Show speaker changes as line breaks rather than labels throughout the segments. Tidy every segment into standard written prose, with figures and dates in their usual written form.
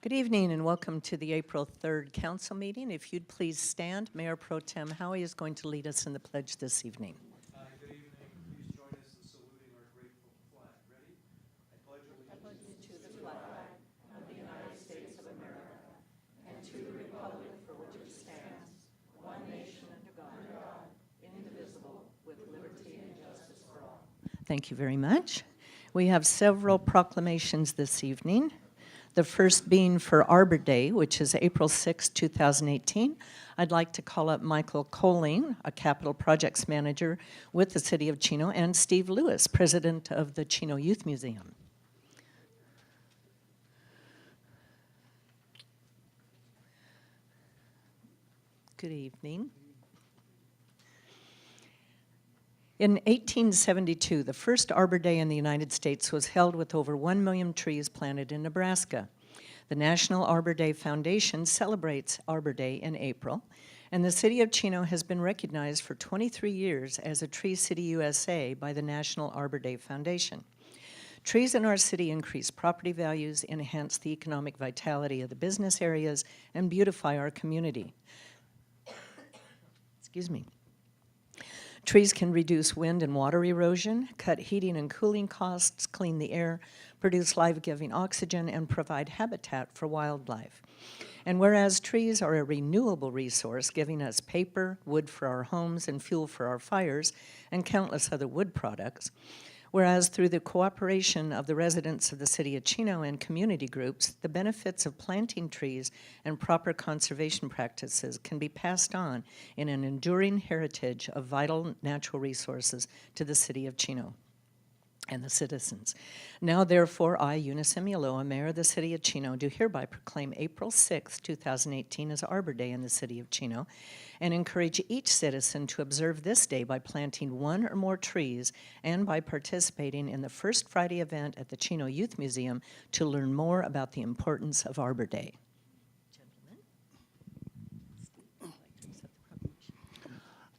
Good evening and welcome to the April 3rd council meeting. If you'd please stand, Mayor Pro Tem Howie is going to lead us in the pledge this evening.
Good evening. Please join us in saluting our grateful flag. Ready? I pledge allegiance
To the flag of the United States of America and to the republic for which it stands, one nation under God, indivisible, with liberty and justice for all. Thank you very much. We have several proclamations this evening. The first being for Arbor Day, which is April 6, 2018. I'd like to call up Michael Coling, a capital projects manager with the City of Chino, and Steve Lewis, president of the Chino Youth Museum. Good evening. In 1872, the first Arbor Day in the United States was held with over 1 million trees planted in Nebraska. The National Arbor Day Foundation celebrates Arbor Day in April, and the City of Chino has been recognized for 23 years as a Tree City USA by the National Arbor Day Foundation. Trees in our city increase property values, enhance the economic vitality of the business areas, and beautify our community. Excuse me. Trees can reduce wind and water erosion, cut heating and cooling costs, clean the air, produce life-giving oxygen, and provide habitat for wildlife. And whereas trees are a renewable resource, giving us paper, wood for our homes, and fuel for our fires, and countless other wood products, whereas through the cooperation of the residents of the City of Chino and community groups, the benefits of planting trees and proper conservation practices can be passed on in an enduring heritage of vital natural resources to the City of Chino and the citizens. Now, therefore, I, Eunice Emuloa, Mayor of the City of Chino, do hereby proclaim April 6, 2018 as Arbor Day in the City of Chino, and encourage each citizen to observe this day by planting one or more trees and by participating in the First Friday event at the Chino Youth Museum to learn more about the importance of Arbor Day.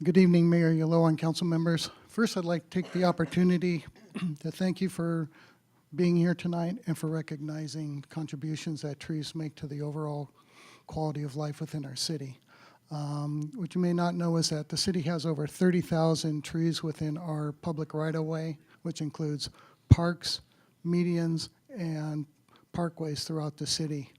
Good evening, Mayor Emuloa and council members. First, I'd like to take the opportunity to thank you for being here tonight and for recognizing contributions that trees make to the overall quality of life within our city. What you may not know is that the city has over 30,000 trees within our public right-of-way, which includes parks, medians, and parkways throughout the city.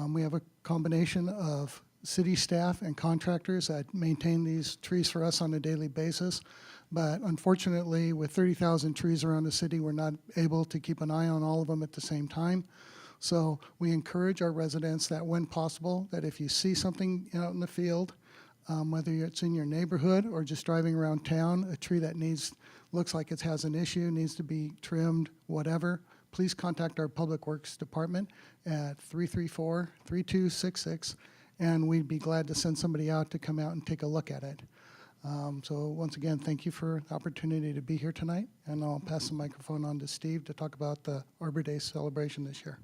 We have a combination of city staff and contractors that maintain these trees for us on a daily basis. But unfortunately, with 30,000 trees around the city, we're not able to keep an eye on all of them at the same time. So we encourage our residents that when possible, that if you see something out in the field, whether it's in your neighborhood or just driving around town, a tree that looks like it has an issue, needs to be trimmed, whatever, please contact our Public Works Department at 334-3266, and we'd be glad to send somebody out to come out and take a look at it. So once again, thank you for the opportunity to be here tonight, and I'll pass the microphone on to Steve to talk about the Arbor Day celebration this year.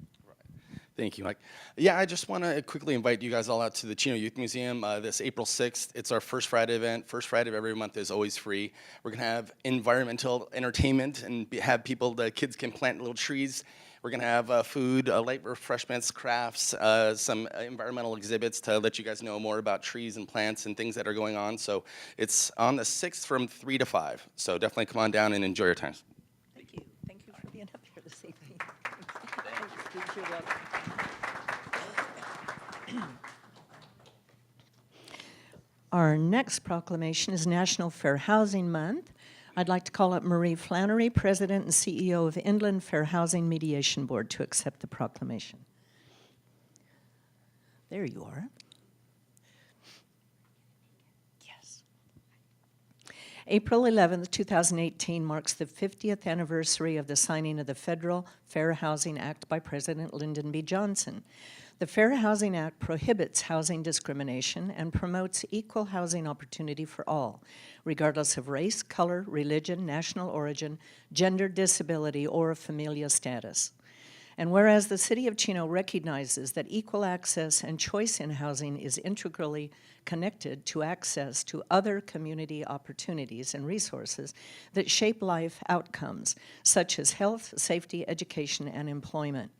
Thank you, Mike. Yeah, I just want to quickly invite you guys all out to the Chino Youth Museum this April 6th. It's our first Friday event. First Friday of every month is always free. We're going to have environmental entertainment and have people, the kids can plant little trees. We're going to have food, light refreshments, crafts, some environmental exhibits to let you guys know more about trees and plants and things that are going on. So it's on the 6th from 3 to 5. So definitely come on down and enjoy your time.
Thank you. Thank you for being up here this evening. Thank you, Steve. You're welcome. Our next proclamation is National Fair Housing Month. I'd like to call up Marie Flannery, President and CEO of Inland Fair Housing Mediation Board, to accept the proclamation. There you are. Yes. April 11th, 2018 marks the 50th anniversary of the signing of the Federal Fair Housing Act by President Lyndon B. Johnson. The Fair Housing Act prohibits housing discrimination and promotes equal housing opportunity for all, regardless of race, color, religion, national origin, gender, disability, or familial status. And whereas the City of Chino recognizes that equal access and choice in housing is integrally connected to access to other community opportunities and resources that shape life outcomes, such as health, safety, education, and employment.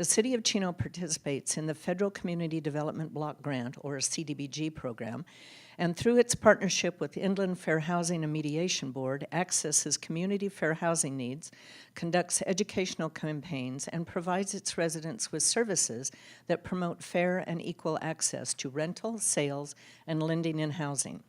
The City of Chino participates in the Federal Community Development Block Grant, or CDBG program, and through its partnership with Inland Fair Housing and Mediation Board, accesses community fair housing needs, conducts educational campaigns, and provides its residents with services that promote fair and equal access to rental, sales, and lending in housing.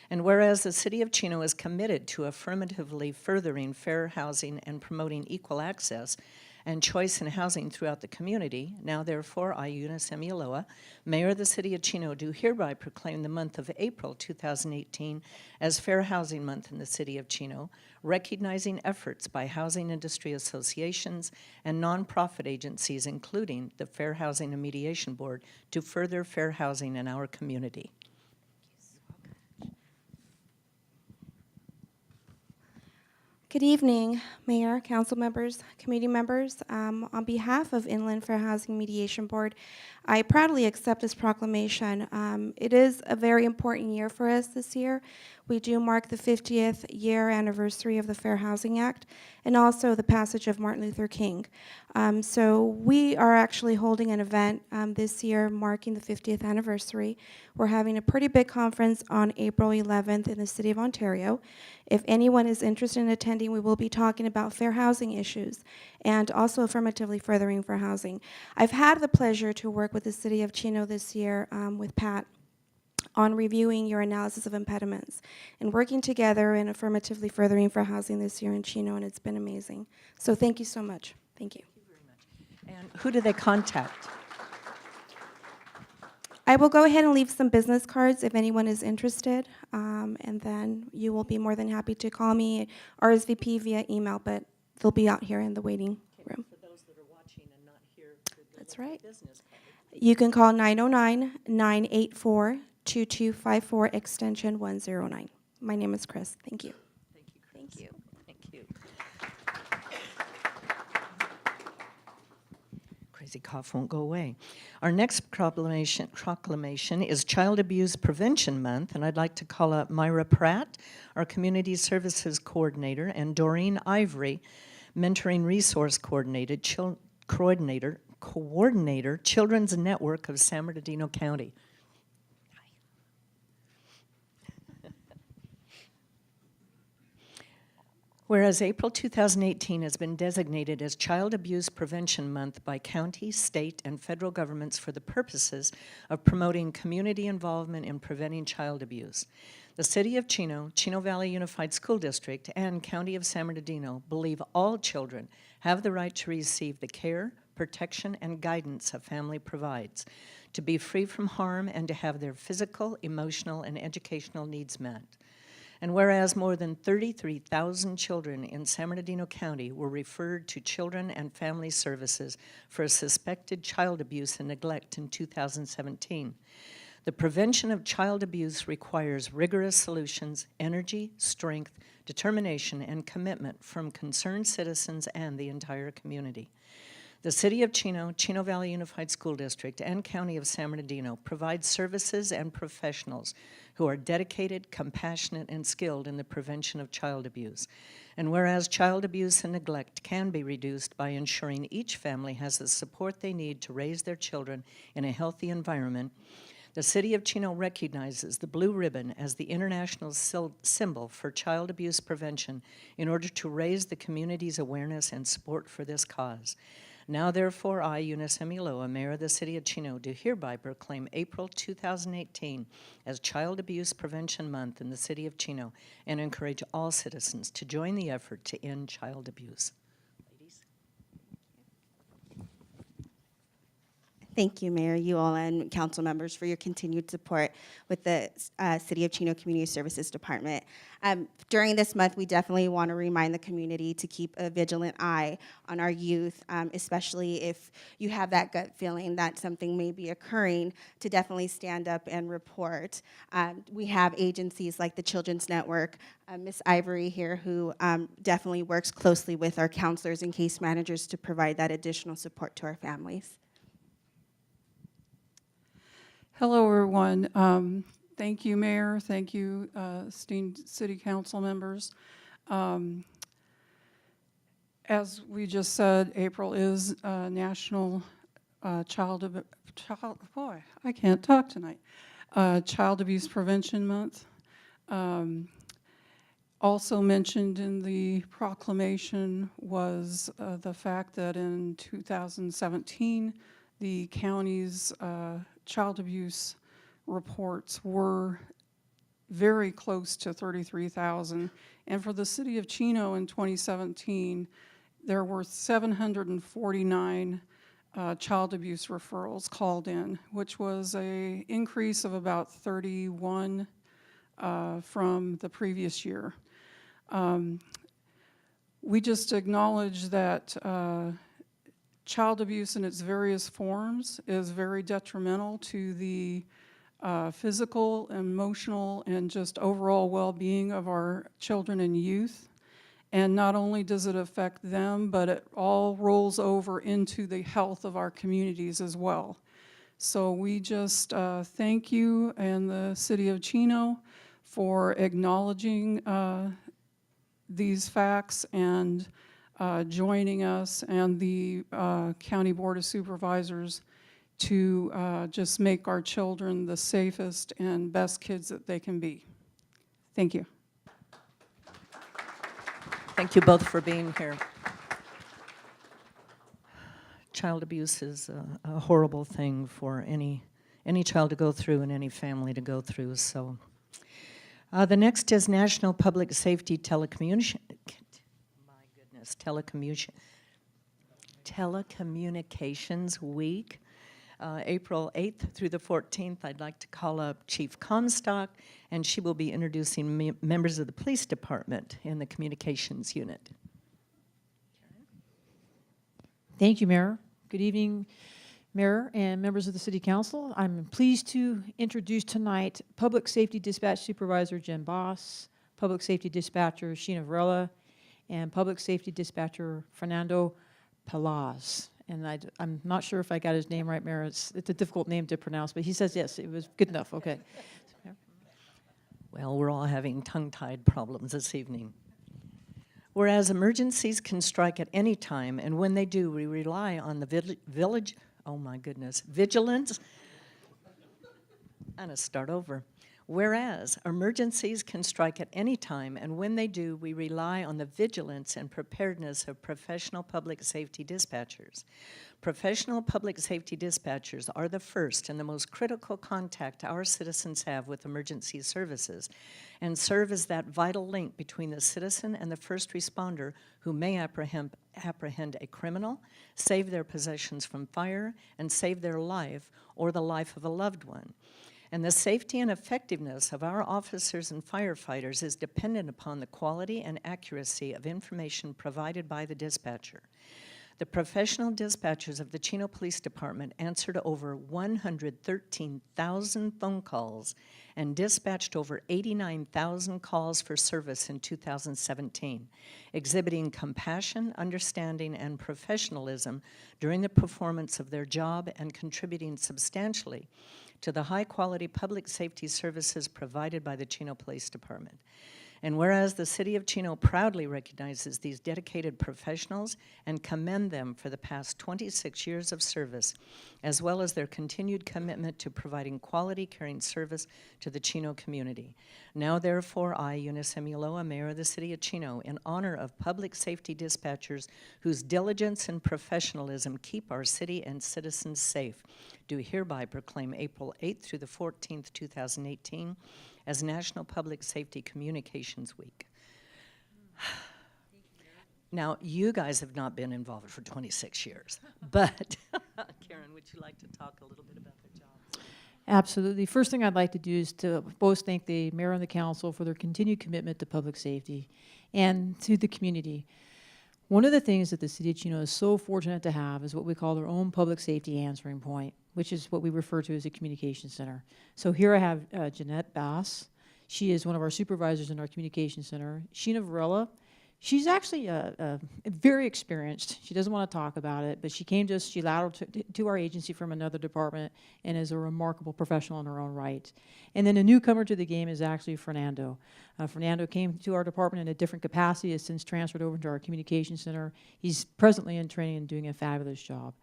And whereas the City of Chino is committed to affirmatively furthering fair housing and promoting equal access and choice in housing throughout the community, now therefore I, Eunice Emialoa, Mayor of the City of Chino, do hereby proclaim the month of April 2018 as Fair Housing Month in the City of Chino, recognizing efforts by housing industry associations and nonprofit agencies, including the Fair Housing and Mediation Board, to further fair housing in our community.
Good evening, Mayor, council members, committee members. On behalf of Inland Fair Housing Mediation Board, I proudly accept this proclamation. It is a very important year for us this year. We do mark the 50th year anniversary of the Fair Housing Act and also the passage of Martin Luther King. So we are actually holding an event this year marking the 50th anniversary. We're having a pretty big conference on April 11th in the City of Ontario. If anyone is interested in attending, we will be talking about fair housing issues and also affirmatively furthering fair housing. I've had the pleasure to work with the City of Chino this year with Pat on reviewing your analysis of impediments and working together and affirmatively furthering fair housing this year in Chino, and it's been amazing. So thank you so much. Thank you.
And who do they contact?
I will go ahead and leave some business cards if anyone is interested, and then you will be more than happy to call me, RSVP via email, but they'll be out here in the waiting room.
For those that are watching and not here,
That's right.
business card.
You can call 909-984-2254, extension 109. My name is Chris. Thank you.
Thank you, Chris.
Thank you.
Thank you. Crazy cough won't go away. Our next proclamation is Child Abuse Prevention Month, and I'd like to call up Myra Pratt, our Community Services Coordinator, and Doreen Ivory, Mentoring Resource Coordinator, Children's Network of San Bernardino County. Whereas April 2018 has been designated as Child Abuse Prevention Month by county, state, and federal governments for the purposes of promoting community involvement in preventing child abuse. The City of Chino, Chino Valley Unified School District, and County of San Bernardino believe all children have the right to receive the care, protection, and guidance a family provides, to be free from harm, and to have their physical, emotional, and educational needs met. And whereas more than 33,000 children in San Bernardino County were referred to Children and Family Services for suspected child abuse and neglect in 2017, the prevention of child abuse requires rigorous solutions, energy, strength, determination, and commitment from concerned citizens and the entire community. The City of Chino, Chino Valley Unified School District, and County of San Bernardino provide services and professionals who are dedicated, compassionate, and skilled in the prevention of child abuse. And whereas child abuse and neglect can be reduced by ensuring each family has the support they need to raise their children in a healthy environment, the City of Chino recognizes the blue ribbon as the international symbol for child abuse prevention in order to raise the community's awareness and support for this cause. Now, therefore, I, Eunice Emialoa, Mayor of the City of Chino, do hereby proclaim April 2018 as Child Abuse Prevention Month in the City of Chino and encourage all citizens to join the effort to end child abuse. Ladies.
Thank you, Mayor, you all, and council members for your continued support with the City of Chino Community Services Department. During this month, we definitely want to remind the community to keep a vigilant eye on our youth, especially if you have that gut feeling that something may be occurring, to definitely stand up and report. We have agencies like the Children's Network, Ms. Ivory here, who definitely works closely with our counselors and case managers to provide that additional support to our families.
Hello, everyone. Thank you, Mayor. Thank you, esteemed City Council members. As we just said, April is National boy, I can't talk tonight. Child Abuse Prevention Month. Also mentioned in the proclamation was the fact that in 2017, the county's child abuse reports were very close to 33,000. And for the city of Chino in 2017, there were 749 child abuse referrals called in, which was an increase of about 31 from the previous year. We just acknowledge that child abuse in its various forms is very detrimental to the physical, emotional, and just overall well-being of our children and youth. And not only does it affect them, but it all rolls over into the health of our communities as well. So we just thank you and the City of Chino for acknowledging these facts and joining us and the County Board of Supervisors to just make our children the safest and best kids that they can be. Thank you.
Thank you both for being here. Child abuse is a horrible thing for any child to go through and any family to go through. So, the next is National Public Safety Telecommunications Week. April 8th through the 14th, I'd like to call up Chief Comstock, and she will be introducing members of the police department in the communications unit.
Thank you, Mayor. Good evening, Mayor and members of the City Council. I'm pleased to introduce tonight Public Safety Dispatch Supervisor Jen Boss, Public Safety Dispatcher Chino Varela, and Public Safety Dispatcher Fernando Palaz. And I'm not sure if I got his name right, Mayor. It's a difficult name to pronounce, but he says yes, it was good enough. Okay.
Well, we're all having tongue-tied problems this evening. Whereas emergencies can strike at any time, and when they do, we rely on the vigilance. I'm gonna start over. Whereas emergencies can strike at any time, and when they do, we rely on the vigilance and preparedness of professional public safety dispatchers. Professional public safety dispatchers are the first and the most critical contact our citizens have with emergency services and serve as that vital link between the citizen and the first responder who may apprehend a criminal, save their possessions from fire, and save their life or the life of a loved one. And the safety and effectiveness of our officers and firefighters is dependent upon the quality and accuracy of information provided by the dispatcher. The professional dispatchers of the Chino Police Department answered over 113,000 phone calls and dispatched over 89,000 calls for service in 2017, exhibiting compassion, understanding, and professionalism during the performance of their job and contributing substantially to the high-quality public safety services provided by the Chino Police Department. And whereas the City of Chino proudly recognizes these dedicated professionals and commend them for the past 26 years of service, as well as their continued commitment to providing quality caring service to the Chino community. Now, therefore, I, Eunice M. Ulloa, Mayor of the City of Chino, in honor of public safety dispatchers whose diligence and professionalism keep our city and citizens safe, do hereby proclaim April 8th through the 14th, 2018, as National Public Safety Communications Week. Now, you guys have not been involved for 26 years, but Karen, would you like to talk a little bit about their jobs?
Absolutely. First thing I'd like to do is to both thank the mayor and the council for their continued commitment to public safety and to the community. One of the things that the City of Chino is so fortunate to have is what we call their own public safety answering point, which is what we refer to as a communication center. So here I have Jeanette Bass. She is one of our supervisors in our communication center. Chino Varela, she's actually very experienced. She doesn't want to talk about it, but she came to us, she lateral to our agency from another department and is a remarkable professional in her own right. And then a newcomer to the game is actually Fernando. Fernando came to our department in a different capacity, has since transferred over to our communication center. He's presently in training and doing a fabulous job.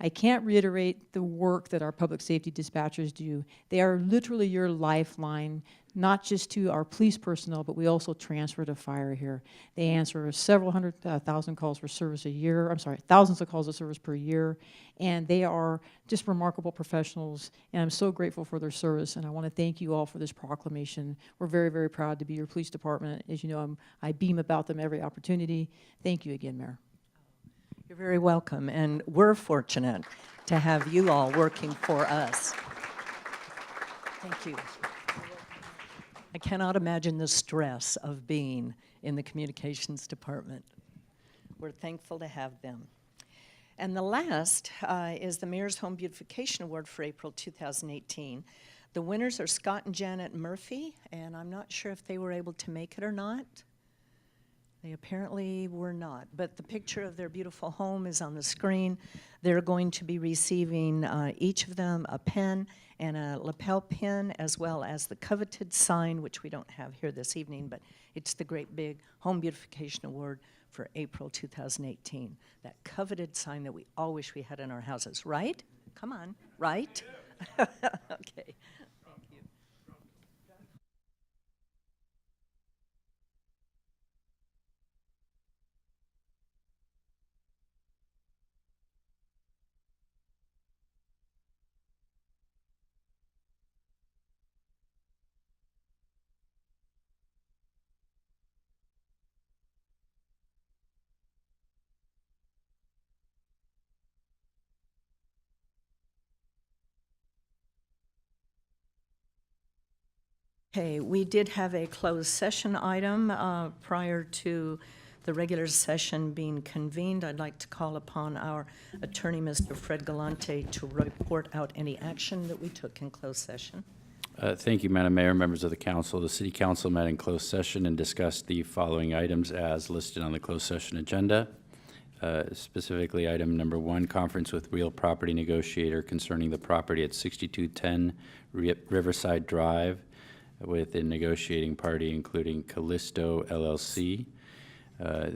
I can't reiterate the work that our public safety dispatchers do. They are literally your lifeline, not just to our police personnel, but we also transfer to fire here. They answer several hundred thousand calls for service a year. I'm sorry, thousands of calls of service per year. And they are just remarkable professionals. And I'm so grateful for their service. And I want to thank you all for this proclamation. We're very, very proud to be your police department. As you know, I beam about them every opportunity. Thank you again, Mayor.
You're very welcome, and we're fortunate to have you all working for us. Thank you. I cannot imagine the stress of being in the communications department. We're thankful to have them. And the last is the Mayor's Home Beautification Award for April 2018. The winners are Scott and Janet Murphy, and I'm not sure if they were able to make it or not. They apparently were not, but the picture of their beautiful home is on the screen. They're going to be receiving, each of them, a pen and a lapel pin, as well as the coveted sign, which we don't have here this evening, but it's the great big Home Beautification Award for April 2018. That coveted sign that we all wish we had in our houses, right? Come on, right? Okay. Okay, we did have a closed session item prior to the regular session being convened. I'd like to call upon our attorney, Mr. Fred Galante, to report out any action that we took in closed session.
Thank you, Madam Mayor, members of the council. The City Council met in closed session and discussed the following items as listed on the closed session agenda. Specifically, item number 1, conference with real property negotiator concerning the property at 6210 Riverside Drive, with a negotiating party including Callisto LLC.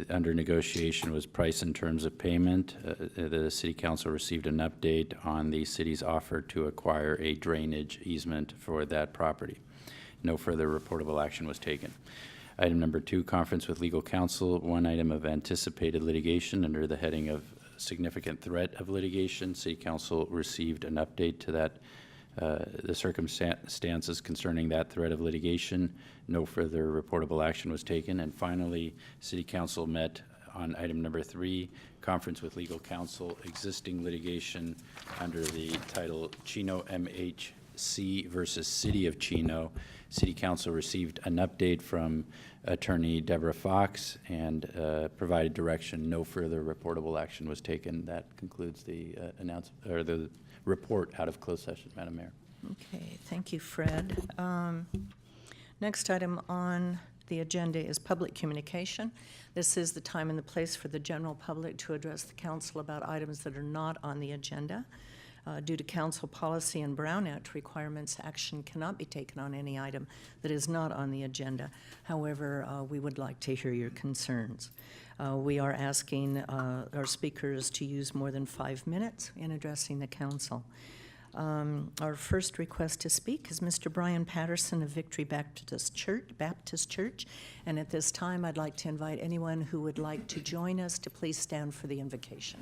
Under negotiation was price and terms of payment. The City Council received an update on the city's offer to acquire a drainage easement for that property. No further reportable action was taken. Item number 2, conference with legal counsel. One item of anticipated litigation under the heading of significant threat of litigation. City Council received an update to that the circumstances concerning that threat of litigation. No further reportable action was taken. And finally, City Council met on item number 3, conference with legal counsel, existing litigation under the title Chino MHC versus City of Chino. City Council received an update from Attorney Deborah Fox and provided direction. No further reportable action was taken. That concludes the the report out of closed session, Madam Mayor.
Okay, thank you, Fred. Next item on the agenda is public communication. This is the time and the place for the general public to address the council about items that are not on the agenda. Due to council policy and Brown Act requirements, action cannot be taken on any item that is not on the agenda. However, we would like to hear your concerns. We are asking our speakers to use more than 5 minutes in addressing the council. Our first request to speak is Mr. Brian Patterson of Victory Baptist Church. And at this time, I'd like to invite anyone who would like to join us to please stand for the invocation.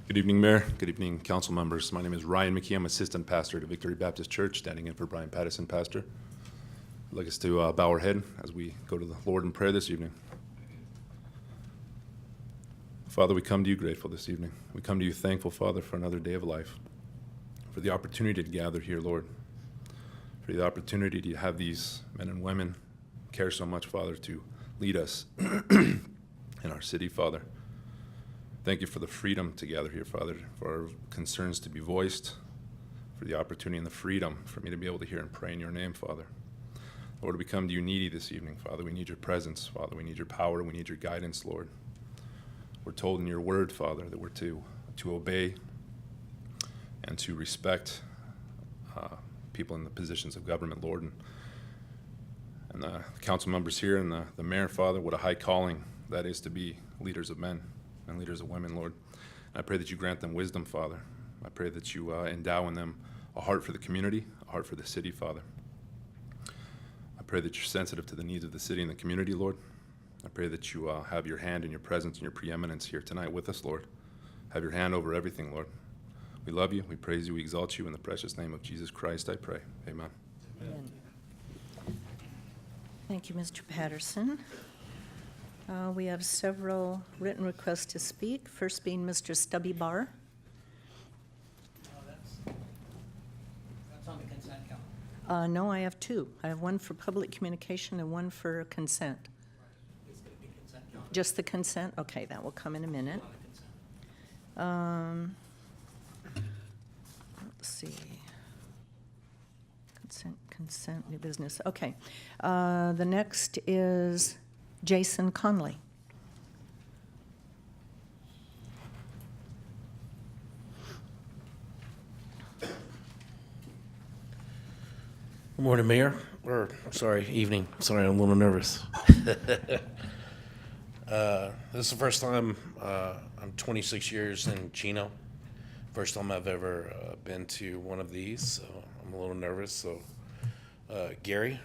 Good evening, Mayor. Good evening, council members. My name is Ryan McKee. I'm assistant pastor to Victory Baptist Church, standing in for Brian Patterson, pastor. I'd like us to bow our head as we go to the Lord in prayer this evening. Father, we come to you grateful this evening. We come to you thankful, Father, for another day of life, for the opportunity to gather here, Lord, for the opportunity to have these men and women care so much, Father, to lead us in our city, Father. Thank you for the freedom to gather here, Father, for our concerns to be voiced, for the opportunity and the freedom for me to be able to hear and pray in your name, Father. Lord, we come to you needy this evening, Father. We need your presence, Father. We need your power. We need your guidance, Lord. We're told in your word, Father, that we're to obey and to respect people in the positions of government, Lord. And the council members here and the mayor, Father, what a high calling that is to be leaders of men and leaders of women, Lord. And I pray that you grant them wisdom, Father. I pray that you endow in them a heart for the community, a heart for the city, Father. I pray that you're sensitive to the needs of the city and the community, Lord. I pray that you have your hand and your presence and your preeminence here tonight with us, Lord. Have your hand over everything, Lord. We love you, we praise you, we exalt you. In the precious name of Jesus Christ, I pray. Amen.
Amen. Thank you, Mr. Patterson. We have several written requests to speak, first being Mr. Stubby Barr.
That's on the consent calendar.
No, I have two. I have one for public communication and one for consent.
It's going to be consent calendar.
Just the consent? Okay, that will come in a minute.
On the consent.
Let's see. Consent, new business. Okay. The next is Jason Conley.
Good morning, Mayor, or, sorry, evening. Sorry, I'm a little nervous. This is the first time, I'm 26 years in Chino. First time I've ever been to one of these, so I'm a little nervous. So, Gary,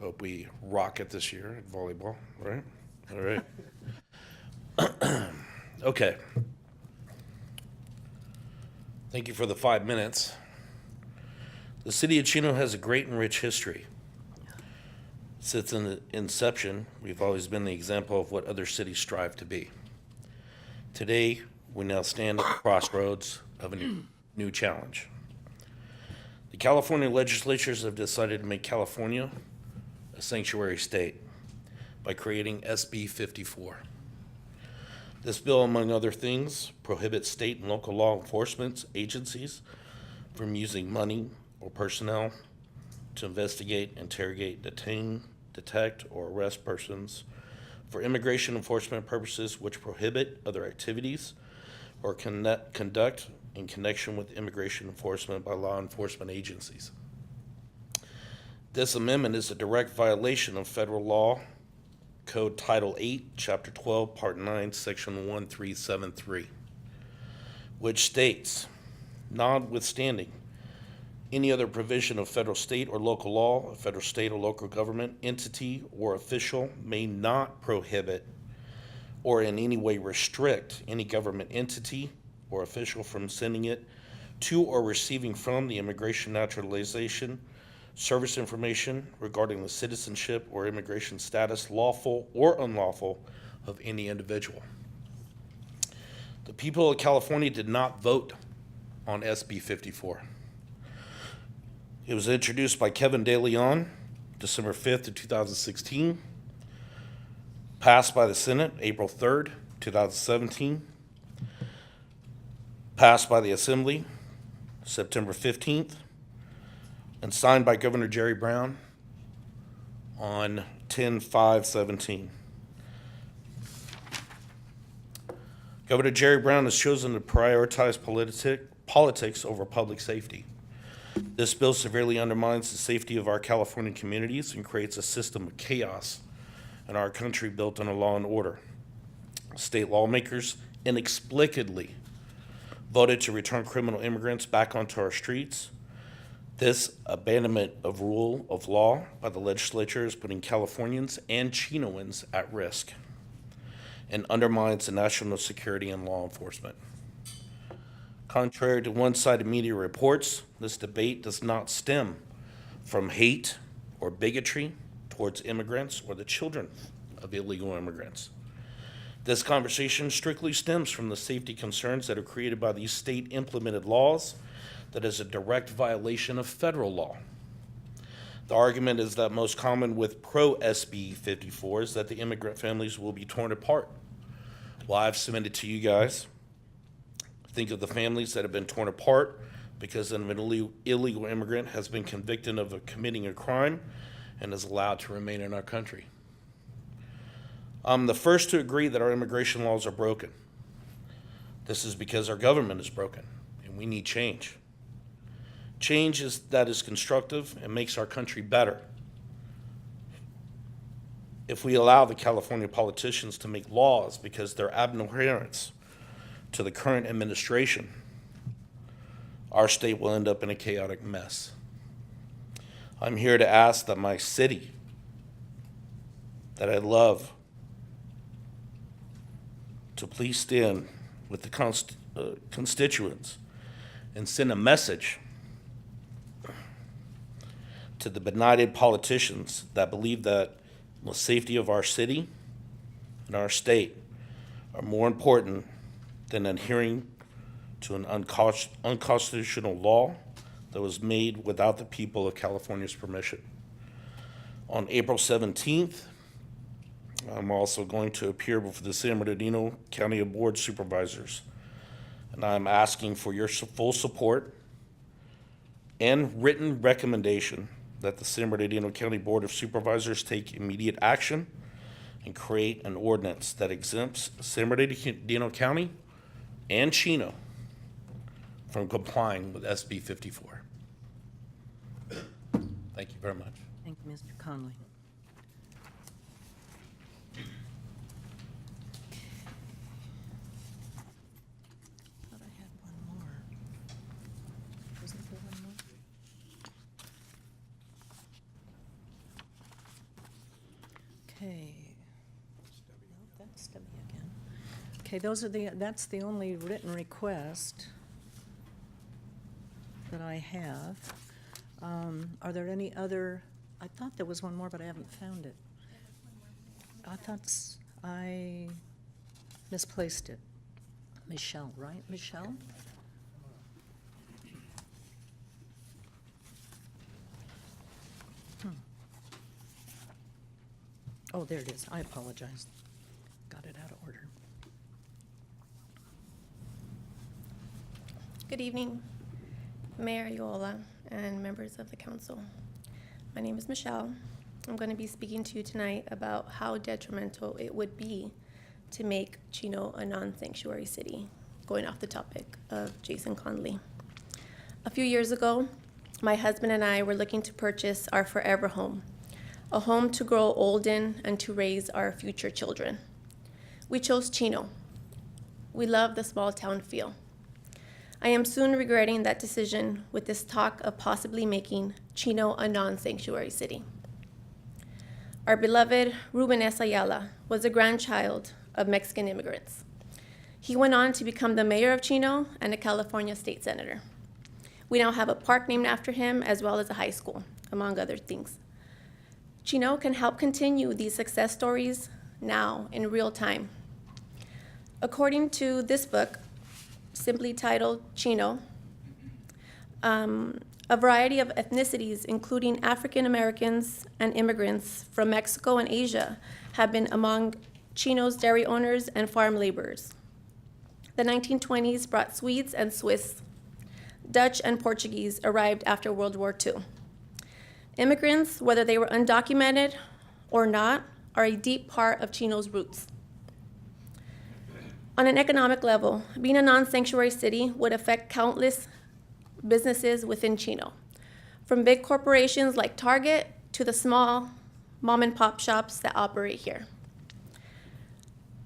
hope we rock it this year at volleyball, right? All right. Okay. Thank you for the 5 minutes. The city of Chino has a great and rich history. Since the inception, we've always been the example of what other cities strive to be. Today, we now stand at the crossroads of a new challenge. The California legislatures have decided to make California a sanctuary state by creating SB 54. This bill, among other things, prohibits state and local law enforcement agencies from using money or personnel to investigate, interrogate, detain, detect, or arrest persons for immigration enforcement purposes which prohibit other activities or conduct in connection with immigration enforcement by law enforcement agencies. This amendment is a direct violation of federal law Code Title 8, Chapter 12, Part 9, Section 1373, which states, notwithstanding any other provision of federal, state, or local law, a federal, state, or local government entity or official may not prohibit or in any way restrict any government entity or official from sending it to or receiving from the immigration naturalization service information regarding the citizenship or immigration status, lawful or unlawful, of any individual. The people of California did not vote on SB 54. It was introduced by Kevin De Leon, December 5th of 2016, passed by the Senate April 3rd, 2017, passed by the Assembly September 15th, and signed by Governor Jerry Brown on 10/5/17. Governor Jerry Brown has chosen to prioritize politics over public safety. This bill severely undermines the safety of our California communities and creates a system of chaos in our country built on a law and order. State lawmakers inexplicably voted to return criminal immigrants back onto our streets. This abandonment of rule of law by the legislature is putting Californians and Chinoans at risk and undermines the national security and law enforcement. Contrary to one-sided media reports, this debate does not stem from hate or bigotry towards immigrants or the children of illegal immigrants. This conversation strictly stems from the safety concerns that are created by these state-implemented laws that is a direct violation of federal law. The argument is that most common with pro-SB 54 is that the immigrant families will be torn apart. Well, I've submitted to you guys, think of the families that have been torn apart because an illegal immigrant has been convicted of committing a crime and is allowed to remain in our country. I'm the first to agree that our immigration laws are broken. This is because our government is broken and we need change. Change that is constructive and makes our country better. if we allow the California politicians to make laws because they're adherents to the current administration, our state will end up in a chaotic mess. I'm here to ask that my city, that I love, to please stand with the constituents and send a message to the benighted politicians that believe that the safety of our city and our state are more important than adhering to an unconstitutional law that was made without the people of California's permission. On April 17th, I'm also going to appear before the San Bernardino County Board of Supervisors, and I'm asking for your full support and written recommendation that the San Bernardino County Board of Supervisors take immediate action and create an ordinance that exempts San Bernardino County and Chino from complying with SB 54. Thank you very much.
Thank you, Mr. Conley. Thought I had one more. Wasn't there one more? Okay. Nope, that's Debbie again. Okay, that's the only written request that I have. Are there any other, I thought there was one more, but I haven't found it. I misplaced it. Michelle, right? Michelle? Oh, there it is. I apologize. Got it out of order.
Good evening, Mayor Yola and members of the council. My name is Michelle. I'm going to be speaking to you tonight about how detrimental it would be to make Chino a non-sanctuary city, going off the topic of Jason Conley. A few years ago, my husband and I were looking to purchase our forever home, a home to grow old in and to raise our future children. We chose Chino. We love the small town feel. I am soon regretting that decision with this talk of possibly making Chino a non-sanctuary city. Our beloved Ruben S. Ayala was a grandchild of Mexican immigrants. He went on to become the mayor of Chino and a California state senator. We now have a park named after him as well as a high school, among other things. Chino can help continue these success stories now in real time. According to this book, simply titled Chino, a variety of ethnicities, including African Americans and immigrants from Mexico and Asia, have been among Chino's dairy owners and farm laborers. The 1920s brought Swedes and Swiss. Dutch and Portuguese arrived after World War II. Immigrants, whether they were undocumented or not, are a deep part of Chino's roots. On an economic level, being a non-sanctuary city would affect countless businesses within Chino, from big corporations like Target to the small mom-and-pop shops that operate here.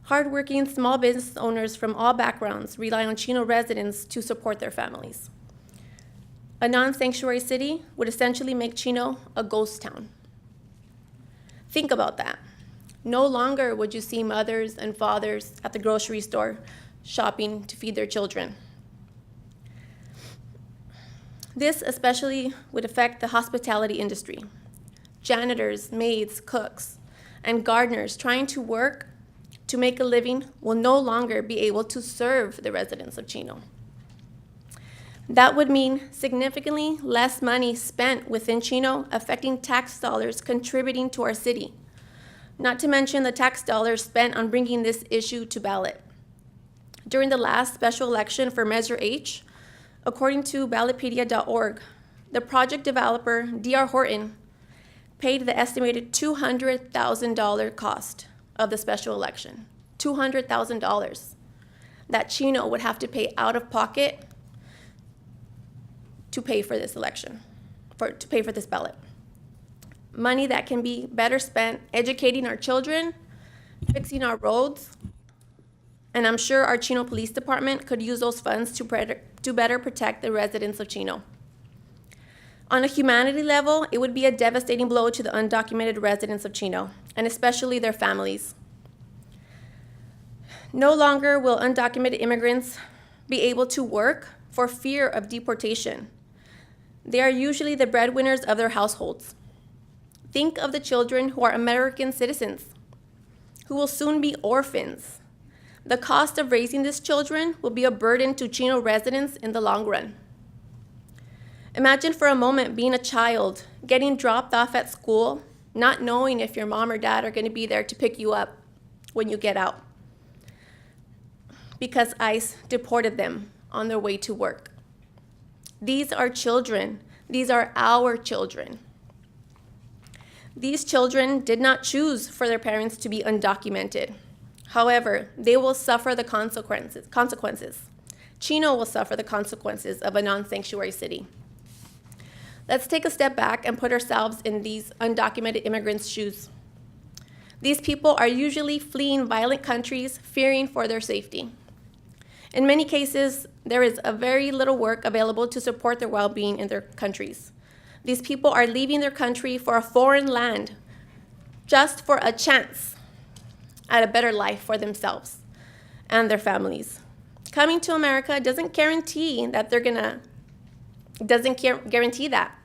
Hardworking small business owners from all backgrounds rely on Chino residents to support their families. A non-sanctuary city would essentially make Chino a ghost town. Think about that. No longer would you see mothers and fathers at the grocery store shopping to feed their children. This especially would affect the hospitality industry. Janitors, maids, cooks, and gardeners trying to work to make a living will no longer be able to serve the residents of Chino. That would mean significantly less money spent within Chino, affecting tax dollars contributing to our city, not to mention the tax dollars spent on bringing this issue to ballot. During the last special election for Measure H, according to ballotpedia.org, the project developer, D.R. Horton, paid the estimated $200,000 cost of the special election, $200,000 that Chino would have to pay out of pocket to pay for this election, to pay for this ballot. money that can be better spent educating our children, fixing our roads, and I'm sure our Chino Police Department could use those funds to better protect the residents of Chino. On a humanity level, it would be a devastating blow to the undocumented residents of Chino, and especially their families. No longer will undocumented immigrants be able to work for fear of deportation. They are usually the breadwinners of their households. Think of the children who are American citizens, who will soon be orphans. The cost of raising these children will be a burden to Chino residents in the long run. Imagine for a moment being a child, getting dropped off at school, not knowing if your mom or dad are going to be there to pick you up when you get out, because ICE deported them on their way to work. These are children. These are our children. These children did not choose for their parents to be undocumented. However, they will suffer the consequences. Chino will suffer the consequences of a non-sanctuary city. Let's take a step back and put ourselves in these undocumented immigrants' shoes. These people are usually fleeing violent countries, fearing for their safety. In many cases, there is a very little work available to support their well-being in their countries. These people are leaving their country for a foreign land just for a chance at a better life for themselves and their families. Coming to America doesn't guarantee that guarantee that.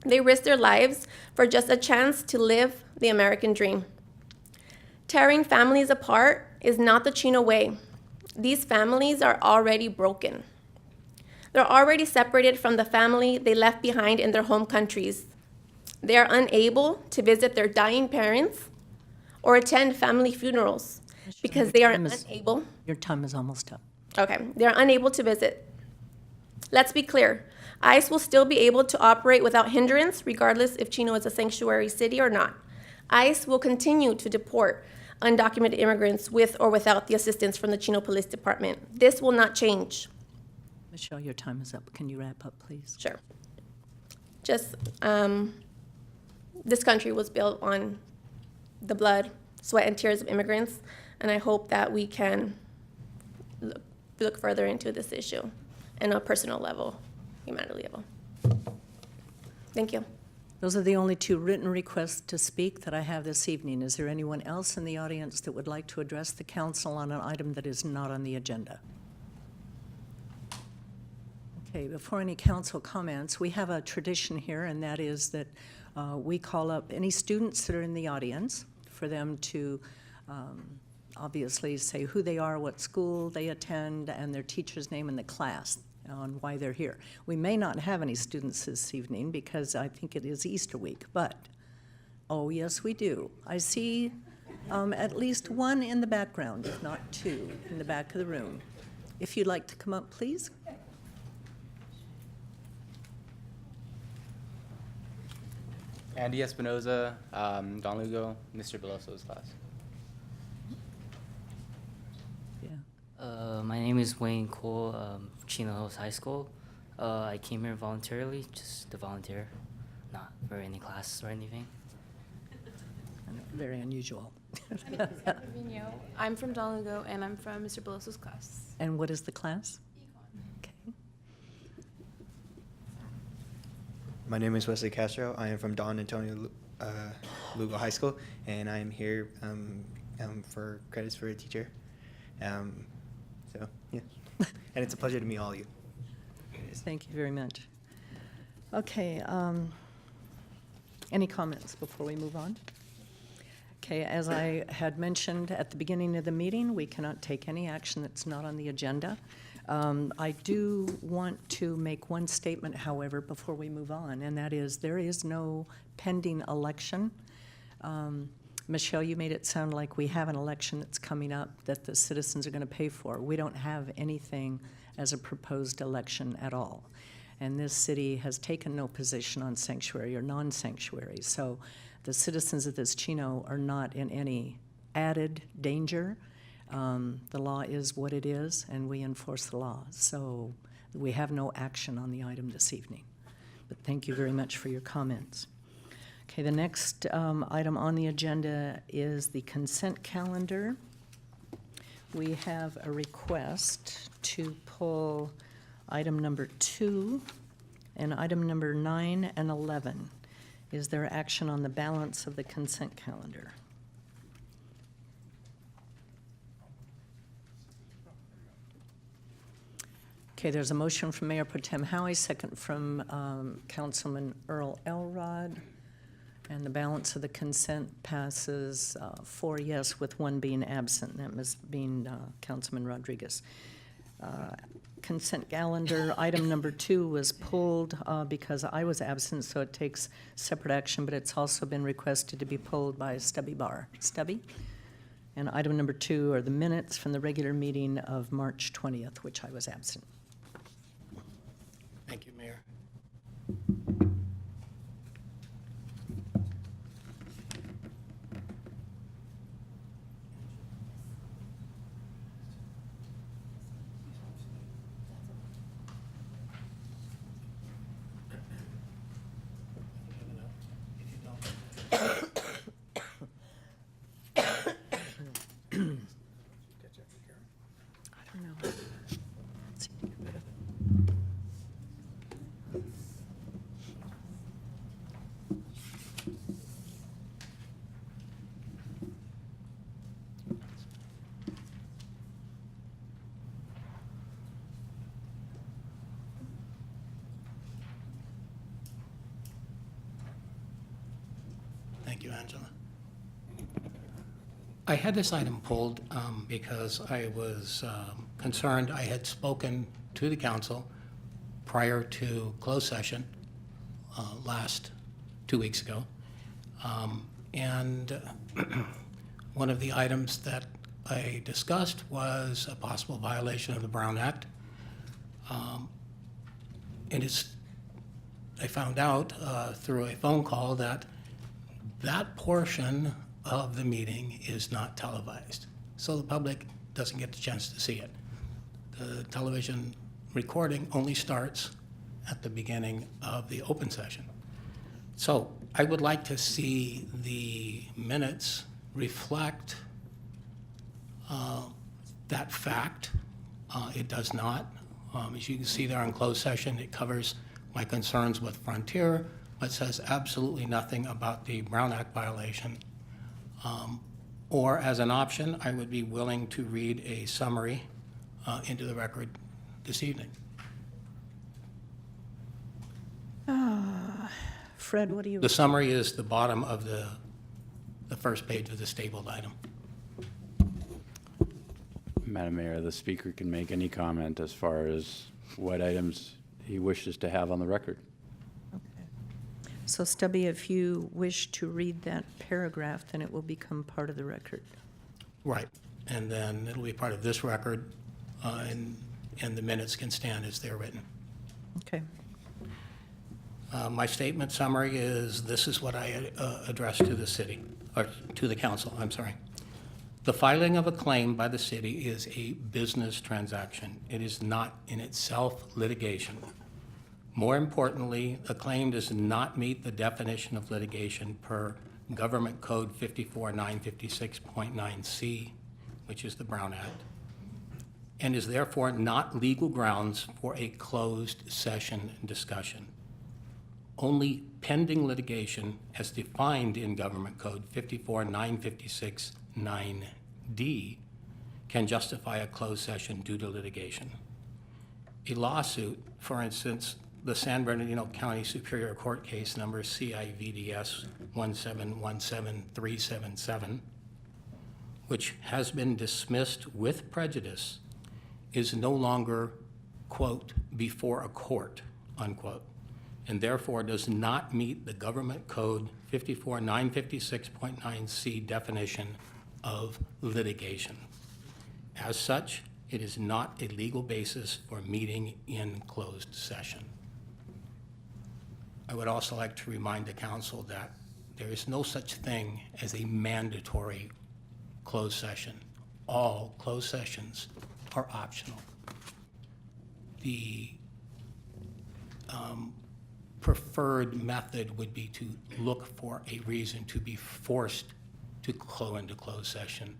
They risk their lives for just a chance to live the American dream. Tearing families apart is not the Chino way. These families are already broken. They're already separated from the family they left behind in their home countries. They are unable to visit their dying parents or attend family funerals because they are unable.
Your time is almost up.
Okay, they're unable to visit. Let's be clear. ICE will still be able to operate without hindrance, regardless if Chino is a sanctuary city or not. ICE will continue to deport undocumented immigrants with or without the assistance from the Chino Police Department. This will not change.
Michelle, your time is up. Can you wrap up, please?
Sure. Just, this country was built on the blood, sweat, and tears of immigrants, and I hope that we can look further into this issue on a personal level, humanity level. Thank you.
Those are the only two written requests to speak that I have this evening. Is there anyone else in the audience that would like to address the council on an item that is not on the agenda? Okay, before any council comments, we have a tradition here, and that is that we call up any students that are in the audience for them to obviously say who they are, what school they attend, and their teacher's name and the class on why they're here. We may not have any students this evening because I think it is Easter week, but, oh yes, we do. I see at least one in the background, if not two, in the back of the room. If you'd like to come up, please.
Andy Espinoza, Don Lugo, Mr. Beloso's class.
My name is Wayne Cole, Chino Hills High School. I came here voluntarily, just to volunteer, not for any classes or anything.
Very unusual.
I'm from Don Lugo, and I'm from Mr. Beloso's class.
And what is the class? Okay.
My name is Wesley Castro. I am from Don Antonio Lugo High School, and I am here for credits for a teacher. So, yeah. And it's a pleasure to meet all of you.
Thank you very much. Okay, any comments before we move on? Okay, as I had mentioned at the beginning of the meeting, we cannot take any action that's not on the agenda. I do want to make one statement, however, before we move on, and that is there is no pending election. Michelle, you made it sound like we have an election that's coming up that the citizens are going to pay for. We don't have anything as a proposed election at all. And this city has taken no position on sanctuary or non-sanctuary. So the citizens of this Chino are not in any added danger. The law is what it is, and we enforce the law. So we have no action on the item this evening. But thank you very much for your comments. Okay, the next item on the agenda is the consent calendar. We have a request to pull item number 2 and item number 9 and 11. Is there action on the balance of the consent calendar? Okay, there's a motion from Mayor Pro Tem Howie, second from Councilman Earl Elrod. And the balance of the consent passes 4 yes with 1 being absent, that must being Councilman Rodriguez. Consent calendar, item number 2 was pulled because I was absent, so it takes separate action, but it's also been requested to be pulled by Stubby Barr. Stubby? And item number 2 are the minutes from the regular meeting of March 20th, which I was absent.
Thank you, Mayor.
I don't know. Let's see.
Thank you, Angela. I had this item pulled because I was concerned. I had spoken to the council prior to closed session last 2 weeks ago. And one of the items that I discussed was a possible violation of the Brown Act. And I found out through a phone call that portion of the meeting is not televised, so the public doesn't get the chance to see it. The television recording only starts at the beginning of the open session. So I would like to see the minutes reflect that fact. It does not. As you can see there in closed session, it covers my concerns with Frontier, but says absolutely nothing about the Brown Act violation. Or as an option, I would be willing to read a summary into the record this evening.
Fred, what do you?
The summary is the bottom of the first page of the stapled item.
Madam Mayor, the speaker can make any comment as far as what items he wishes to have on the record.
So Stubby, if you wish to read that paragraph, then it will become part of the record.
Right, and then it'll be part of this record, and the minutes can stand as they're written.
Okay.
My statement summary is, this is what I addressed to the city, or to the council, I'm sorry. The filing of a claim by the city is a business transaction. It is not in itself litigation. More importantly, a claim does not meet the definition of litigation per Government Code 54956.9C, which is the Brown Act, and is therefore not legal grounds for a closed session discussion. Only pending litigation, as defined in Government Code 54956.9D, can justify a closed session due to litigation. A lawsuit, for instance, the San Bernardino County Superior Court case number CIVDS 1717377, which has been dismissed with prejudice, is no longer, quote, before a court, unquote, and therefore does not meet the Government Code 54956.9C definition of litigation. As such, it is not a legal basis for meeting in closed session. I would also like to remind the council that there is no such thing as a mandatory closed session. All closed sessions are optional. The preferred method would be to look for a reason to be forced to go into closed session,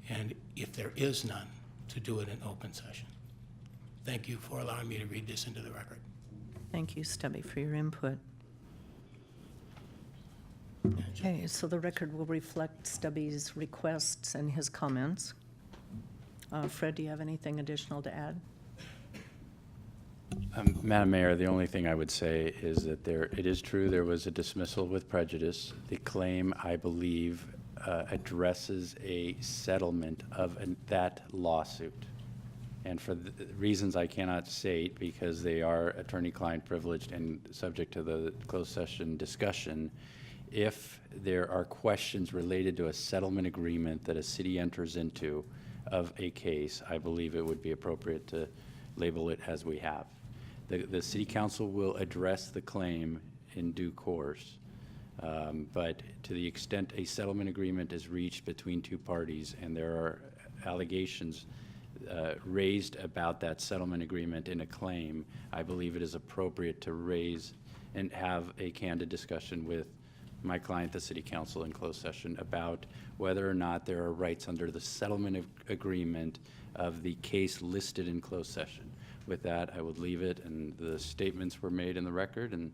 and if there is none, to do it in open session. Thank you for allowing me to read this into the record.
Thank you, Stubby, for your input. Okay, so the record will reflect Stubby's requests and his comments. Fred, do you have anything additional to add?
Madam Mayor, the only thing I would say is that it is true there was a dismissal with prejudice. The claim, I believe, addresses a settlement of that lawsuit. And for the reasons I cannot state, because they are attorney-client privileged and subject to the closed session discussion, if there are questions related to a settlement agreement that a city enters into of a case, I believe it would be appropriate to label it as we have. The city council will address the claim in due course, but to the extent a settlement agreement is reached between two parties and there are allegations raised about that settlement agreement in a claim, I believe it is appropriate to raise and have a candid discussion with my client, the city council, in closed session about whether or not there are rights under the settlement agreement of the case listed in closed session. With that, I would leave it, and the statements were made in the record, and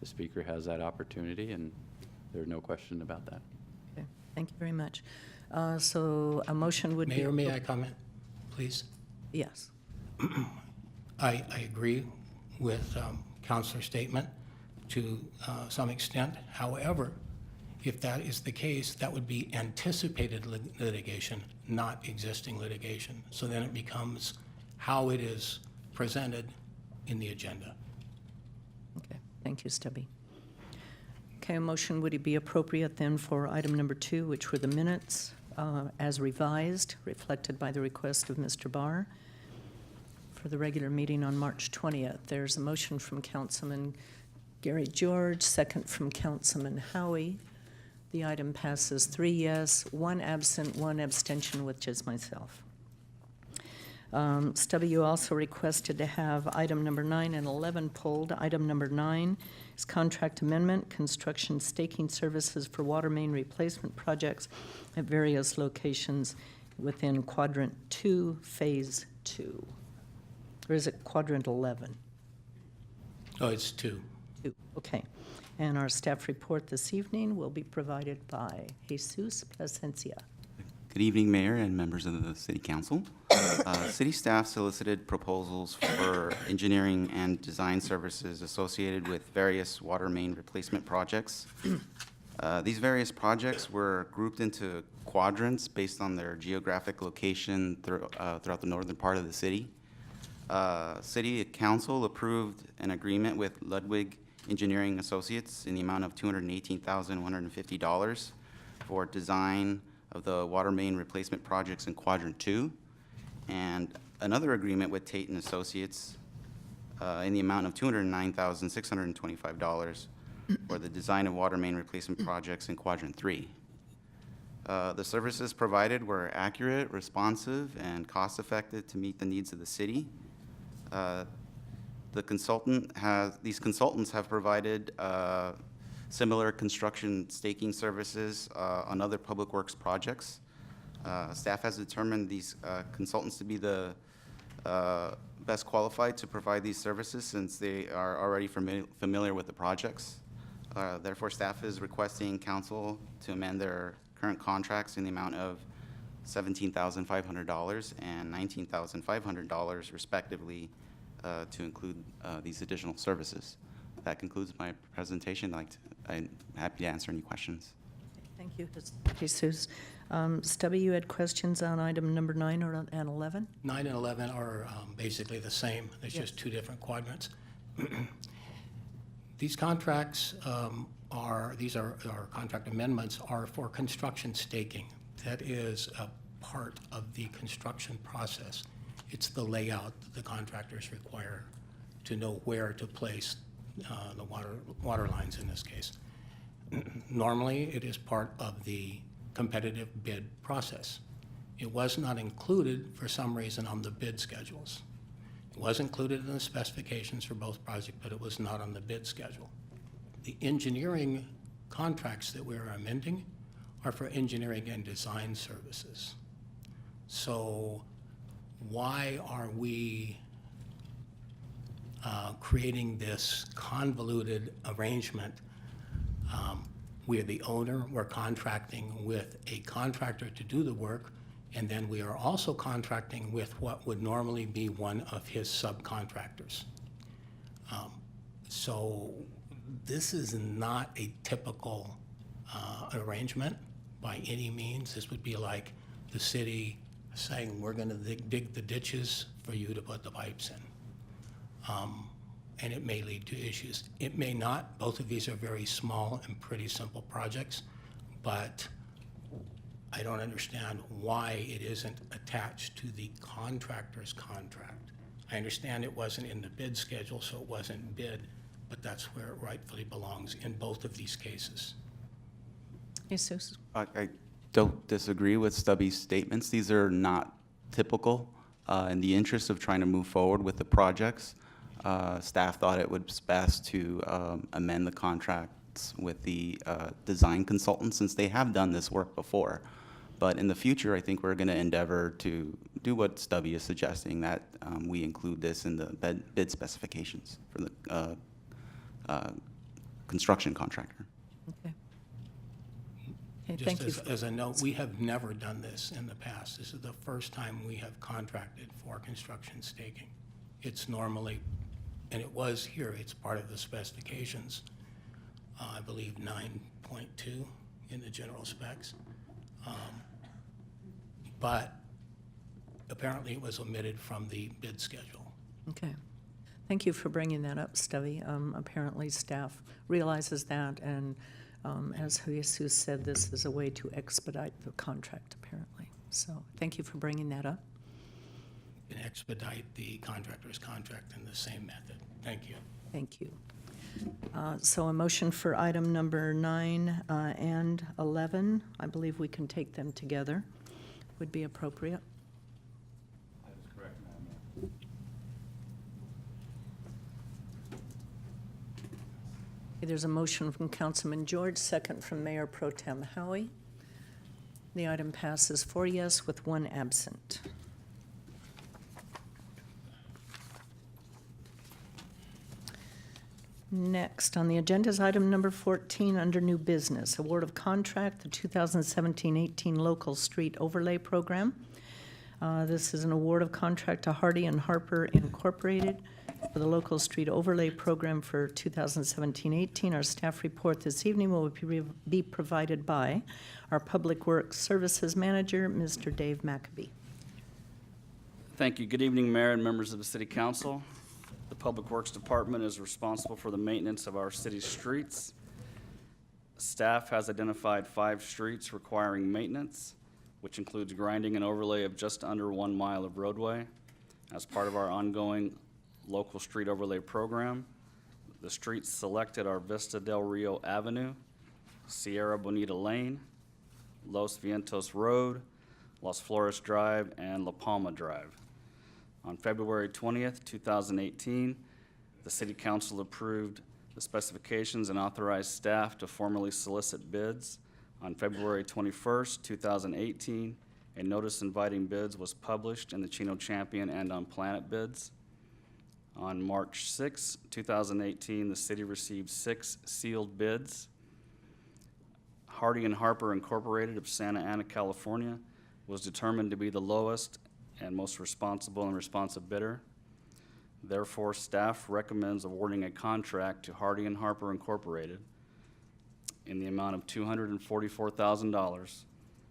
the speaker has that opportunity, and there's no question about that.
Okay, thank you very much. So a motion would be...
Mayor, may I comment, please?
Yes.
I agree with Councilor's statement to some extent. However, if that is the case, that would be anticipated litigation, not existing litigation. So then it becomes how it is presented in the agenda.
Okay, thank you, Stubby. Okay, a motion would be appropriate then for item number 2, which were the minutes as revised, reflected by the request of Mr. Barr for the regular meeting on March 20th. There's a motion from Councilman Gary George, second from Councilman Howie. The item passes 3 yes, 1 absent, 1 abstention, which is myself. Stubby, you also requested to have item number 9 and 11 pulled. Item number 9 is contract amendment, construction staking services for water main replacement projects at various locations within Quadrant 2, Phase 2. Or is it Quadrant 11?
Oh, it's 2.
2, okay. And our staff report this evening will be provided by Jesus Plasencia.
Good evening, Mayor and members of the City Council. City staff solicited proposals for engineering and design services associated with various water main replacement projects. These various projects were grouped into quadrants based on their geographic location throughout the northern part of the city. City Council approved an agreement with Ludwig Engineering Associates in the amount of $218,150 for design of the water main replacement projects in Quadrant 2, and another agreement with Tate and Associates in the amount of $209,625 for the design of water main replacement projects in Quadrant 3. The services provided were accurate, responsive, and cost-effective to meet the needs of the city. These consultants have provided similar construction staking services on other public works projects. Staff has determined these consultants to be the best qualified to provide these services since they are already familiar with the projects. Therefore, staff is requesting council to amend their current contracts in the amount of $17,500 and $19,500 respectively to include these additional services. That concludes my presentation. I'm happy to answer any questions.
Thank you, Jesus. Stubby, you had questions on item number 9 and 11?
9 and 11 are basically the same. There's just 2 different quadrants. These contracts these are contract amendments are for construction staking. That is a part of the construction process. It's the layout that the contractors require to know where to place the water lines in this case. Normally, it is part of the competitive bid process. It was not included for some reason on the bid schedules. It was included in the specifications for both projects, but it was not on the bid schedule. The engineering contracts that we're amending are for engineering and design services. So why are we creating this convoluted arrangement? We're the owner, we're contracting with a contractor to do the work, and then we are also contracting with what would normally be one of his subcontractors. So this is not a typical arrangement by any means. This would be like the city saying, we're gonna dig the ditches for you to put the pipes in. And it may lead to issues. It may not. Both of these are very small and pretty simple projects, but I don't understand why it isn't attached to the contractor's contract. I understand it wasn't in the bid schedule, so it wasn't bid, but that's where it rightfully belongs in both of these cases.
Jesus.
I don't disagree with Stubby's statements. These are not typical. In the interest of trying to move forward with the projects, staff thought it was best to amend the contracts with the design consultants, since they have done this work before. But in the future, I think we're going to endeavor to do what Stubby is suggesting, that we include this in the bid specifications for the construction contractor.
Okay. Okay,
Just
thank you.
as a note, we have never done this in the past. This is the first time we have contracted for construction staking. It's normally, and it was here, it's part of the specifications, I believe 9.2 in the general specs. But apparently it was omitted from the bid schedule.
Okay. Thank you for bringing that up, Stubby. Apparently staff realizes that, and as Jesus said, this is a way to expedite the contract, apparently. So thank you for bringing that up.
And expedite the contractor's contract in the same method. Thank you.
Thank you. So a motion for item number 9 and 11, I believe we can take them together, would be appropriate.
That is correct, Madam Mayor.
Okay, there's a motion from Councilman George, second from Mayor Pro Tem Howie. The item passes 4 yes with 1 absent. Next on the agenda is item number 14 under new business, award of contract, the 2017-18 local street overlay program. This is an award of contract to Hardy and Harper Incorporated for the local street overlay program for 2017-18. Our staff report this evening will be provided by our Public Works Services Manager, Mr. Dave McAbee.
Thank you. Good evening, Mayor and members of the City Council. The Public Works Department is responsible for the maintenance of our city's streets. Staff has identified 5 streets requiring maintenance, which includes grinding and overlay of just under 1 mile of roadway. As part of our ongoing local street overlay program, the streets selected are Vista del Rio Avenue, Sierra Bonita Lane, Los Vientos Road, Las Flores Drive, and La Palma Drive. On February 20th, 2018, the City Council approved the specifications and authorized staff to formally solicit bids. On February 21st, 2018, a notice inviting bids was published in the Chino Champion and on Planet Bids. On March 6, 2018, the city received 6 sealed bids. Hardy and Harper Incorporated of Santa Ana, California, was determined to be the lowest and most responsible and responsive bidder. Therefore, staff recommends awarding a contract to Hardy and Harper Incorporated in the amount of $244,000.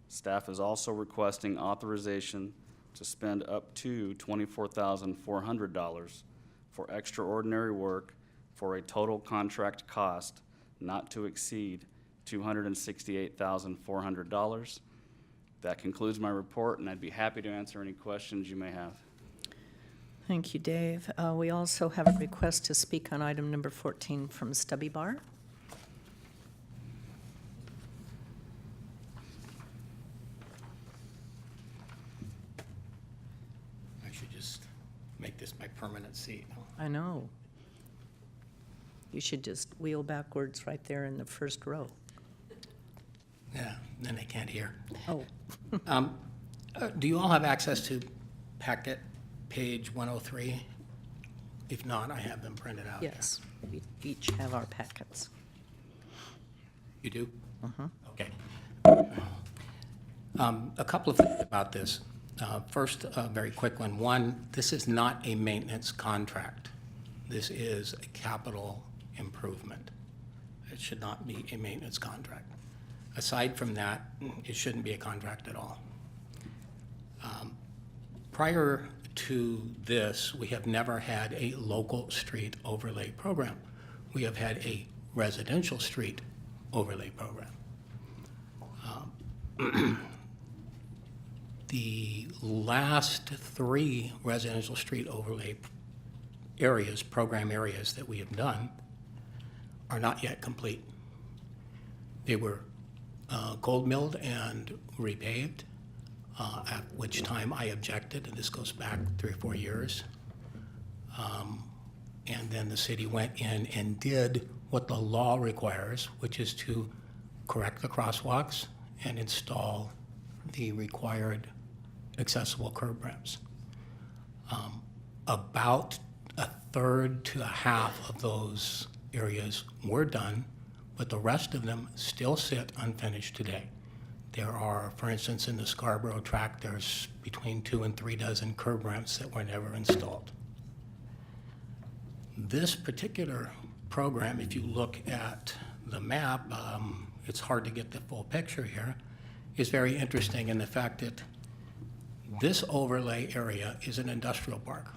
Staff is also requesting authorization to spend up to $24,400 for extraordinary work for a total contract cost not to exceed $268,400. That concludes my report, and I'd be happy to answer any questions you may have.
Thank you, Dave. We also have a request to speak on item number 14 from Stubby Bar.
I should just make this my permanent seat.
I know. You should just wheel backwards right there in the first row.
Yeah, then they can't hear.
Oh.
Do you all have access to packet page 103? If not, I have them printed out.
Yes, we each have our packets.
You do?
Uh-huh.
Okay. A couple of things about this. First, a very quick one. One, this is not a maintenance contract. This is a capital improvement. It should not be a maintenance contract. Aside from that, it shouldn't be a contract at all. Prior to this, we have never had a local street overlay program. We have had a residential street overlay program. The last 3 residential street overlay areas, program areas that we have done, are not yet complete. They were cold milled and repaved, at which time I objected, and this goes back 3 or 4 years. And then the city went in and did what the law requires, which is to correct the crosswalks and install the required accessible curb ramps. About a third to a half of those areas were done, but the rest of them still sit unfinished today. There are, for instance, in the Scarborough tract, there's between 2 and 3 dozen curb ramps that were never installed. This particular program, if you look at the map, it's hard to get the full picture here, is very interesting in the fact that this overlay area is an industrial park.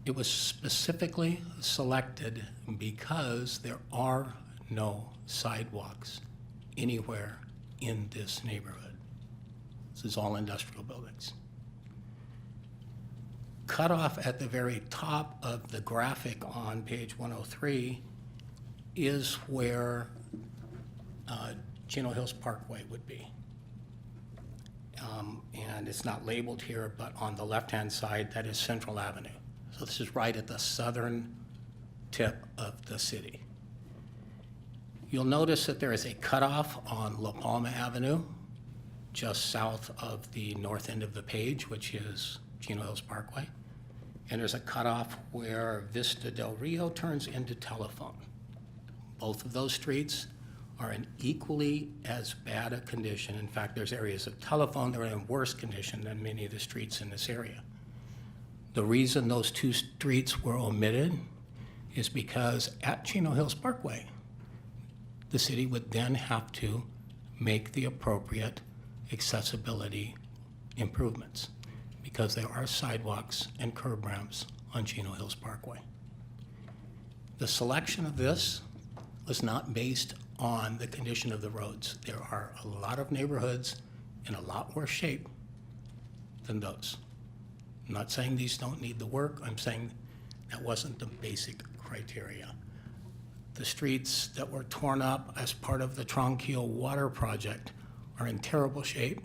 It was specifically selected because there are no sidewalks anywhere in this neighborhood. This is all industrial buildings. Cut off at the very top of the graphic on page 103 is where Chino Hills Parkway would be. And it's not labeled here, but on the left-hand side, that is Central Avenue. So this is right at the southern tip of the city. You'll notice that there is a cutoff on La Palma Avenue, just south of the north end of the page, which is Chino Hills Parkway. And there's a cutoff where Vista del Rio turns into Telephone. Both of those streets are in equally as bad a condition. In fact, there's areas of Telephone that are in worse condition than many of the streets in this area. The reason those 2 streets were omitted is because at Chino Hills Parkway, the city would then have to make the appropriate accessibility improvements because there are sidewalks and curb ramps on Chino Hills Parkway. The selection of this was not based on the condition of the roads. There are a lot of neighborhoods in a lot worse shape than those. I'm not saying these don't need the work. I'm saying that wasn't the basic criteria. The streets that were torn up as part of the Tronquil Water Project are in terrible shape,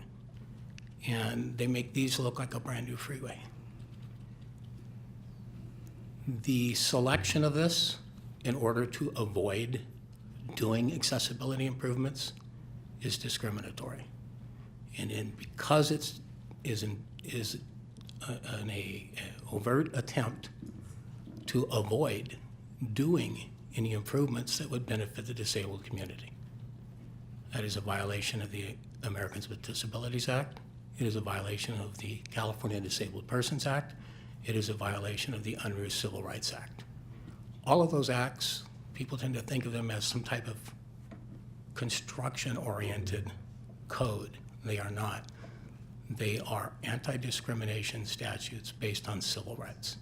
and they make these look like a brand new freeway. The selection of this in order to avoid doing accessibility improvements is discriminatory. And because it is an overt attempt to avoid doing any improvements that would benefit the disabled community. That is a violation of the Americans with Disabilities Act. It is a violation of the California Disabled Persons Act. It is a violation of the Unruh Civil Rights Act. All of those acts, people tend to think of them as some type of construction-oriented code. They are not. They are anti-discrimination statutes based on civil rights.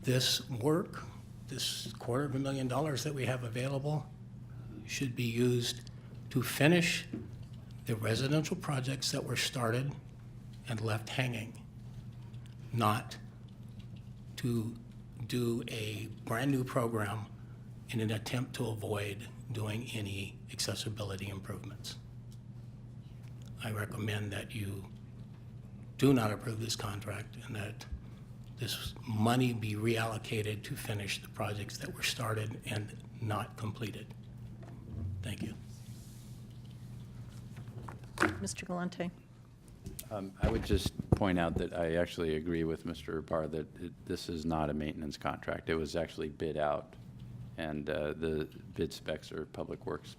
This work, this $250,000 that we have available, should be used to finish the residential projects that were started and left hanging, not to do a brand new program in an attempt to avoid doing any accessibility improvements. I recommend that you do not approve this contract and that this money be reallocated to finish the projects that were started and not completed. Thank you.
Mr. Galante?
I would just point out that I actually agree with Mr. Barr that this is not a maintenance contract. It was actually bid out, and the bid specs are public works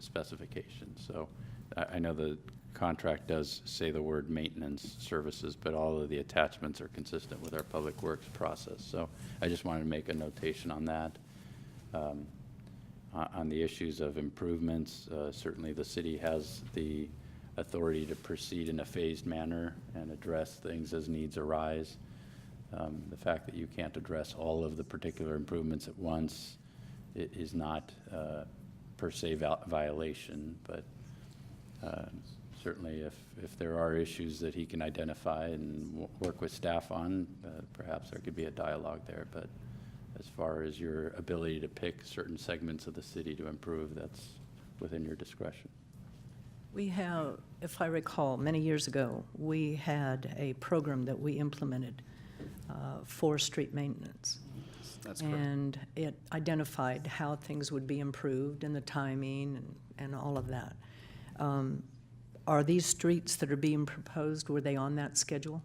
specifications. So I know the contract does say the word maintenance services, but all of the attachments are consistent with our public works process. So I just wanted to make a notation on that. On the issues of improvements, certainly the city has the authority to proceed in a phased manner and address things as needs arise. The fact that you can't address all of the particular improvements at once is not per se violation, but certainly if there are issues that he can identify and work with staff on, perhaps there could be a dialogue there. But as far as your ability to pick certain segments of the city to improve, that's within your discretion.
We have, if I recall, many years ago, we had a program that we implemented for street maintenance.
That's correct.
And it identified how things would be improved and the timing and all of that. Are these streets that are being proposed, were they on that schedule?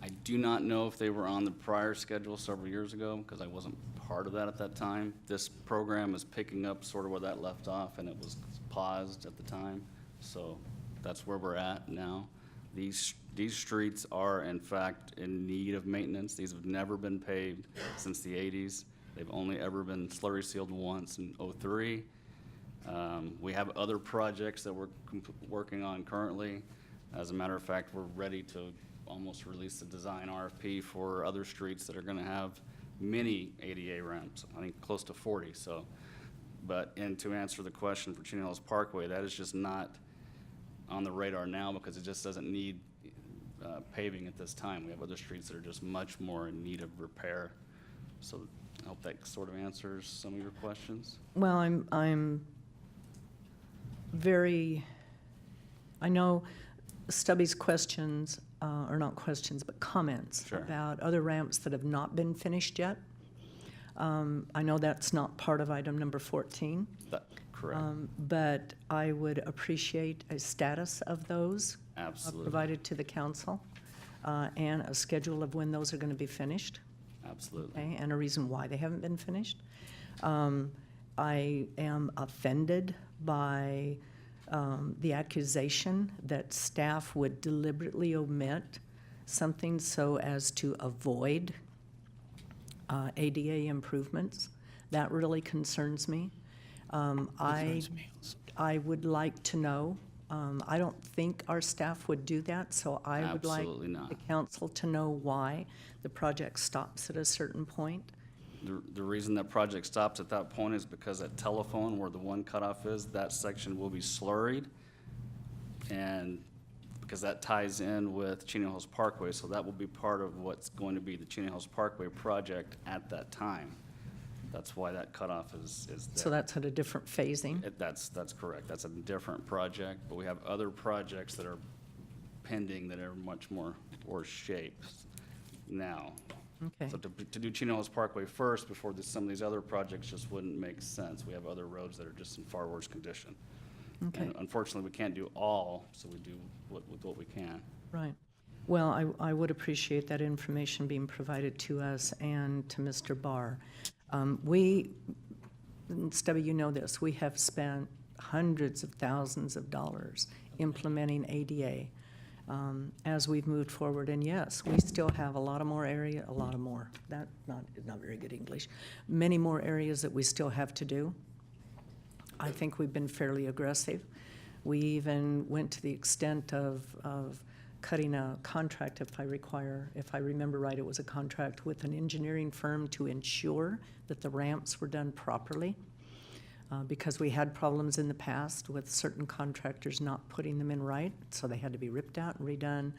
I do not know if they were on the prior schedule several years ago, because I wasn't part of that at that time. This program is picking up sort of where that left off, and it was paused at the time. So that's where we're at now. These streets are, in fact, in need of maintenance. These have never been paved since the 80s. They've only ever been slurry sealed once in '03. We have other projects that we're working on currently. As a matter of fact, we're ready to almost release the design RFP for other streets that are going to have many ADA ramps, I think close to 40. So, and to answer the question for Chino Hills Parkway, that is just not on the radar now because it just doesn't need paving at this time. We have other streets that are just much more in need of repair. So I hope that sort of answers some of your questions.
Well, I'm very, I know Stubby's questions, or not questions, but comments
Sure.
about other ramps that have not been finished yet. I know that's not part of item number 14.
Correct.
But I would appreciate a status of those
Absolutely.
provided to the council, and a schedule of when those are going to be finished.
Absolutely.
Okay, and a reason why they haven't been finished. I am offended by the accusation that staff would deliberately omit something so as to avoid ADA improvements. That really concerns me. I would like to know, I don't think our staff would do that, so I would like
Absolutely not.
the council to know why the project stops at a certain point.
The reason that project stops at that point is because at Telephone, where the one cutoff is, that section will be slurried. And because that ties in with Chino Hills Parkway, so that will be part of what's going to be the Chino Hills Parkway project at that time. That's why that cutoff is there.
So that's at a different phasing?
That's correct. That's a different project, but we have other projects that are pending that are much more worse shape now.
Okay.
So to do Chino Hills Parkway first before some of these other projects just wouldn't make sense. We have other roads that are just in far worse condition.
Okay.
And unfortunately, we can't do all, so we do with what we can.
Right. Well, I would appreciate that information being provided to us and to Mr. Barr. Stubby, you know this, we have spent hundreds of thousands of dollars implementing ADA as we've moved forward. And yes, we still have a lot more, that not very good English, many more areas that we still have to do. I think we've been fairly aggressive. We even went to the extent of cutting a contract, if I remember right, it was a contract with an engineering firm to ensure that the ramps were done properly, because we had problems in the past with certain contractors not putting them in right, so they had to be ripped out and redone.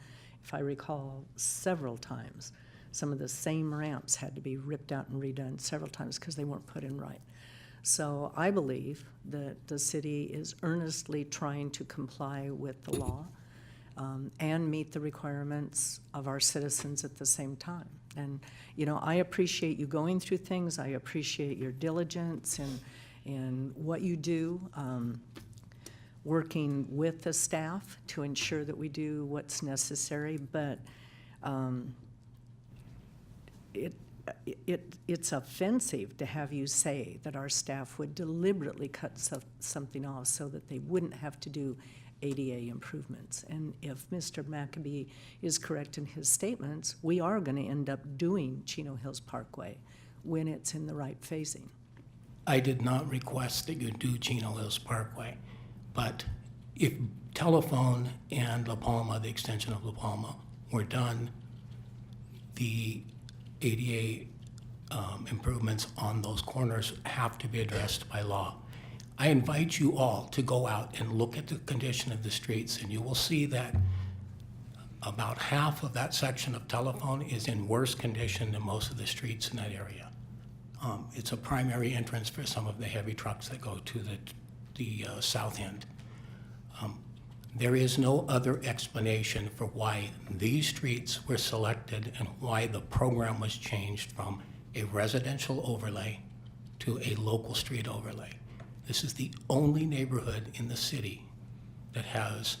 If I recall, several times, some of the same ramps had to be ripped out and redone several times because they weren't put in right. So I believe that the city is earnestly trying to comply with the law. and meet the requirements of our citizens at the same time. And, you know, I appreciate you going through things. I appreciate your diligence in what you do, working with the staff to ensure that we do what's necessary. But it's offensive to have you say that our staff would deliberately cut something off so that they wouldn't have to do ADA improvements. And if Mr. McAbee is correct in his statements, we are going to end up doing Chino Hills Parkway when it's in the right phasing.
I did not request that you do Chino Hills Parkway, but if Telephone and La Palma, the extension of La Palma, were done, the ADA improvements on those corners have to be addressed by law. I invite you all to go out and look at the condition of the streets, and you will see that about half of that section of Telephone is in worse condition than most of the streets in that area. It's a primary entrance for some of the heavy trucks that go to the south end. There is no other explanation for why these streets were selected and why the program was changed from a residential overlay to a local street overlay. This is the only neighborhood in the city that has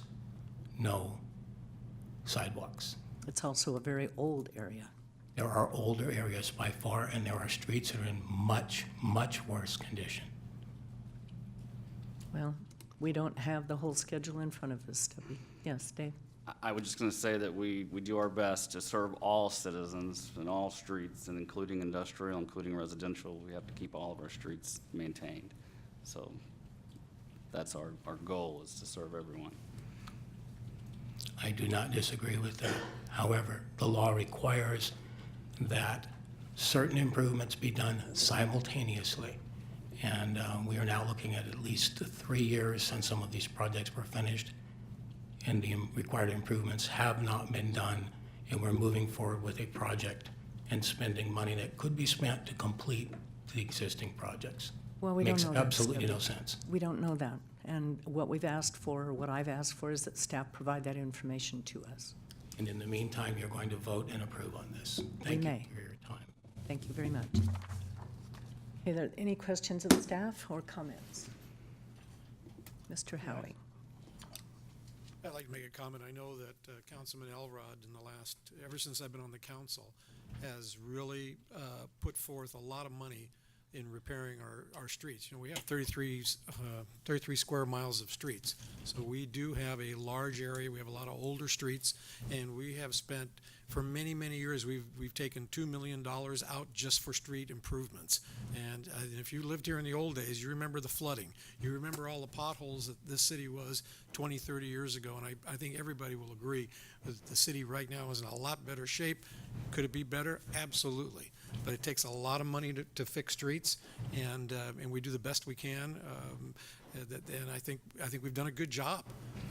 no sidewalks.
It's also a very old area.
There are older areas by far, and there are streets that are in much, much worse condition.
Well, we don't have the whole schedule in front of us, do we? Yes, Dave?
I was just going to say that we do our best to serve all citizens in all streets, and including industrial, including residential. We have to keep all of our streets maintained. So that's our goal, is to serve everyone.
I do not disagree with that. However, the law requires that certain improvements be done simultaneously. And we are now looking at least 3 years since some of these projects were finished, and the required improvements have not been done, and we're moving forward with a project and spending money that could be spent to complete the existing projects.
Well, we don't know that.
Makes absolutely no sense.
We don't know that. And what we've asked for, or what I've asked for, is that staff provide that information to us.
And in the meantime, you're going to vote and approve on this. Thank you for your time.
Thank you very much. Are there any questions of the staff or comments? Mr. Howie.
I'd like to make a comment. I know that Councilman Elrod, ever since I've been on the council, has really put forth a lot of money in repairing our streets. You know, we have 33 square miles of streets. So we do have a large area. We have a lot of older streets, and we have spent, for many, many years, we've taken $2 million out just for street improvements. And if you lived here in the old days, you remember the flooding. You remember all the potholes that this city was 20, 30 years ago. And I think everybody will agree that the city right now is in a lot better shape. Could it be better? Absolutely. But it takes a lot of money to fix streets, and we do the best we can. And I think we've done a good job.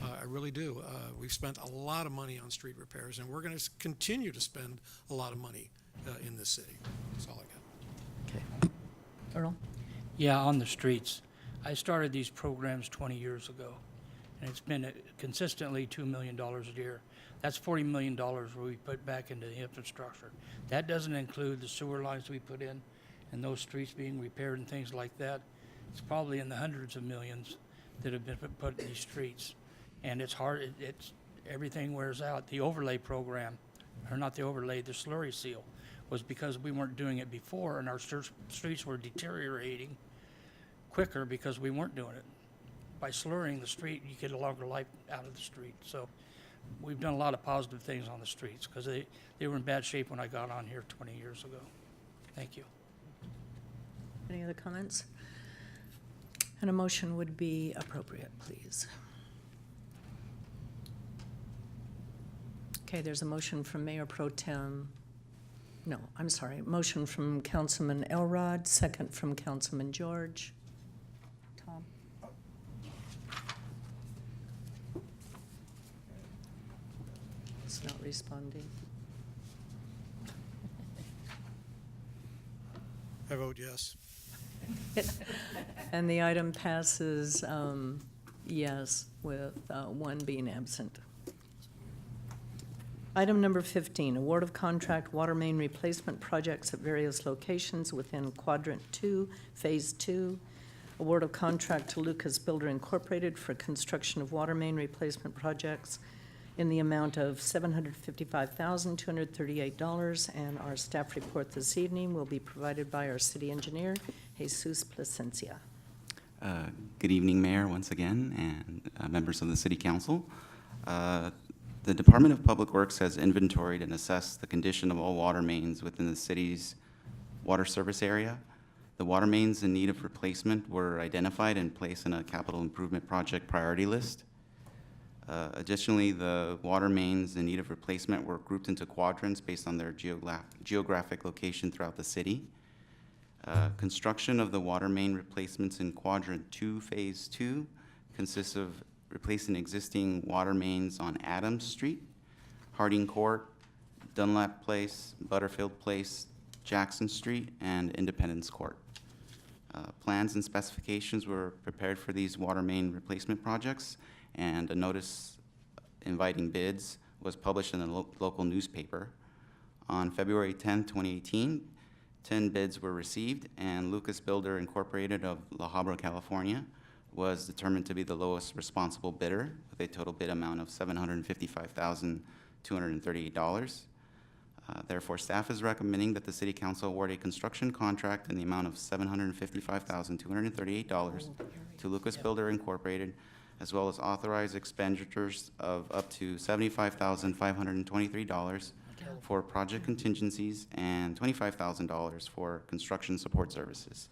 I really do. We've spent a lot of money on street repairs, and we're going to continue to spend a lot of money in this city. That's all I got.
Okay. Earl?
Yeah, on the streets. I started these programs 20 years ago, and it's been consistently $2 million a year. That's $40 million we put back into the infrastructure. That doesn't include the sewer lines we put in and those streets being repaired and things like that. It's probably in the hundreds of millions that have been put in these streets. And it's hard, everything wears out. The overlay program, or not the overlay, the slurry seal, was because we weren't doing it before, and our streets were deteriorating quicker because we weren't doing it. By slurring the street, you get a longer life out of the street. So we've done a lot of positive things on the streets because they were in bad shape when I got on here 20 years ago. Thank you.
Any other comments? And a motion would be appropriate, please. Okay, there's a motion from Mayor Pro Tem. No, I'm sorry. Motion from Councilman Elrod, second from Councilman George. Tom? It's not responding.
I vote yes.
And the item passes yes, with one being absent. Item number 15, award of contract water main replacement projects at various locations within Quadrant 2, Phase 2. Award of contract to Lucas Builder Incorporated for construction of water main replacement projects in the amount of $755,238, and our staff report this evening will be provided by our city engineer, Jesus Plasencia.
Good evening, Mayor, once again, and members of the City Council. The Department of Public Works has inventoried and assessed the condition of all water mains within the city's water service area. The water mains in need of replacement were identified and placed in a capital improvement project priority list. Additionally, the water mains in need of replacement were grouped into quadrants based on their geographic location throughout the city. Construction of the water main replacements in Quadrant 2, Phase 2 consists of replacing existing water mains on Adams Street, Harding Court, Dunlap Place, Butterfield Place, Jackson Street, and Independence Court. Plans and specifications were prepared for these water main replacement projects, and a notice inviting bids was published in the local newspaper. On February 10, 2018, 10 bids were received, and Lucas Builder Incorporated of La Habra, California, was determined to be the lowest responsible bidder with a total bid amount of $755,238. Therefore, staff is recommending that the City Council award a construction contract in the amount of $755,238 to Lucas Builder Incorporated, as well as authorize expenditures of up to $75,523 for project contingencies and $25,000 for construction support services.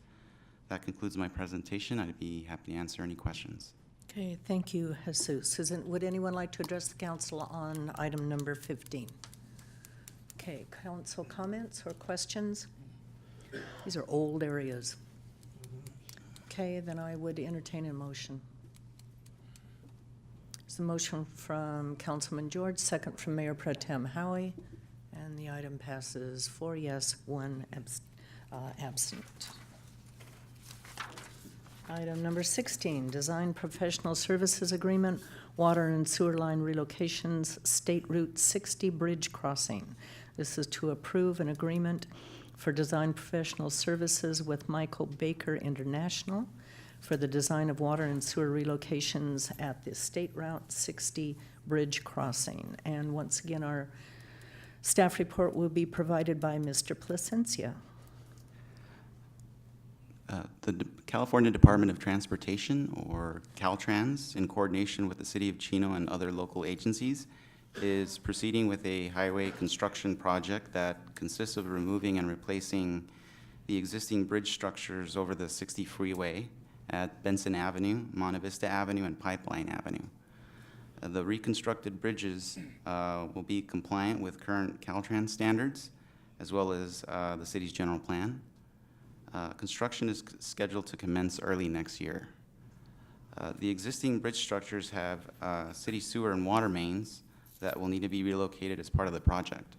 That concludes my presentation. I'd be happy to answer any questions.
Okay, thank you, Jesus. Would anyone like to address the council on item number 15? Okay, council comments or questions? These are old areas. Okay, then I would entertain a motion. It's a motion from Councilman George, second from Mayor Pro Tem Howie, and the item passes 4 yes, 1 absent. Item number 16, Design Professional Services Agreement, Water and Sewer Line Relocations, State Route 60 Bridge Crossing. This is to approve an agreement for design professional services with Michael Baker International for the design of water and sewer relocations at the State Route 60 Bridge Crossing. And once again, our staff report will be provided by Mr. Plasencia.
The California Department of Transportation, or Caltrans, in coordination with the City of Chino and other local agencies, is proceeding with a highway construction project that consists of removing and replacing the existing bridge structures over the 60 freeway at Benson Avenue, Monte Vista Avenue, and Pipeline Avenue. The reconstructed bridges will be compliant with current Caltrans standards, as well as the city's general plan. Construction is scheduled to commence early next year. The existing bridge structures have city sewer and water mains that will need to be relocated as part of the project.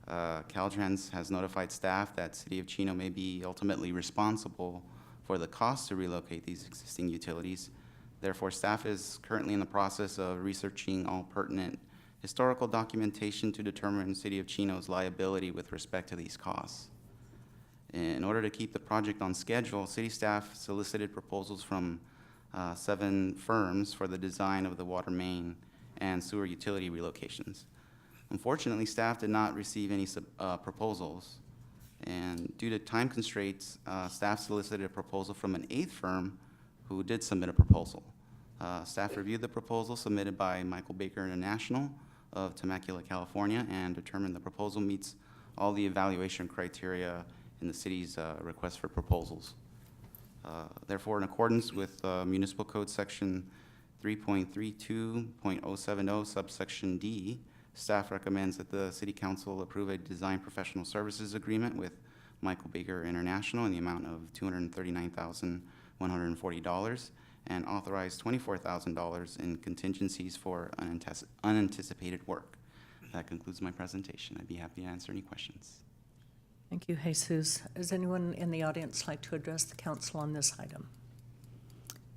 Caltrans has notified staff that City of Chino may be ultimately responsible for the cost to relocate these existing utilities. Therefore, staff is currently in the process of researching all pertinent historical documentation to determine City of Chino's liability with respect to these costs. In order to keep the project on schedule, city staff solicited proposals from 7 firms for the design of the water main and sewer utility relocations. Unfortunately, staff did not receive any proposals, and due to time constraints, staff solicited a proposal from an 8th firm who did submit a proposal. Staff reviewed the proposal submitted by Michael Baker International of Temecula, California, and determined the proposal meets all the evaluation criteria in the city's request for proposals. Therefore, in accordance with Municipal Code Section 3.32.070, subsection D, staff recommends that the City Council approve a design professional services agreement with Michael Baker International in the amount of $239,140 and authorize $24,000 in contingencies for unanticipated work. That concludes my presentation. I'd be happy to answer any questions.
Thank you, Jesus. Does anyone in the audience like to address the council on this item?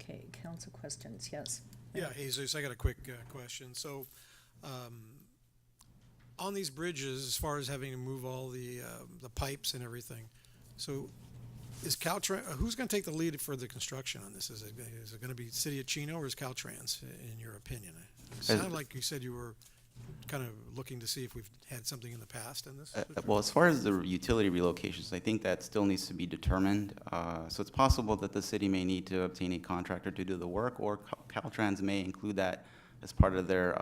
Okay, council questions, yes.
Yeah, Jesus, I got a quick question. So on these bridges, as far as having to move all the pipes and everything, so is Caltrans, who's going to take the lead for the construction on this? Is it going to be City of Chino or is Caltrans, in your opinion? It sounded like you said you were kind of looking to see if we've had something in the past in this.
Well, as far as the utility relocations, I think that still needs to be determined. So it's possible that the city may need to obtain a contractor to do the work, or Caltrans may include that as part of their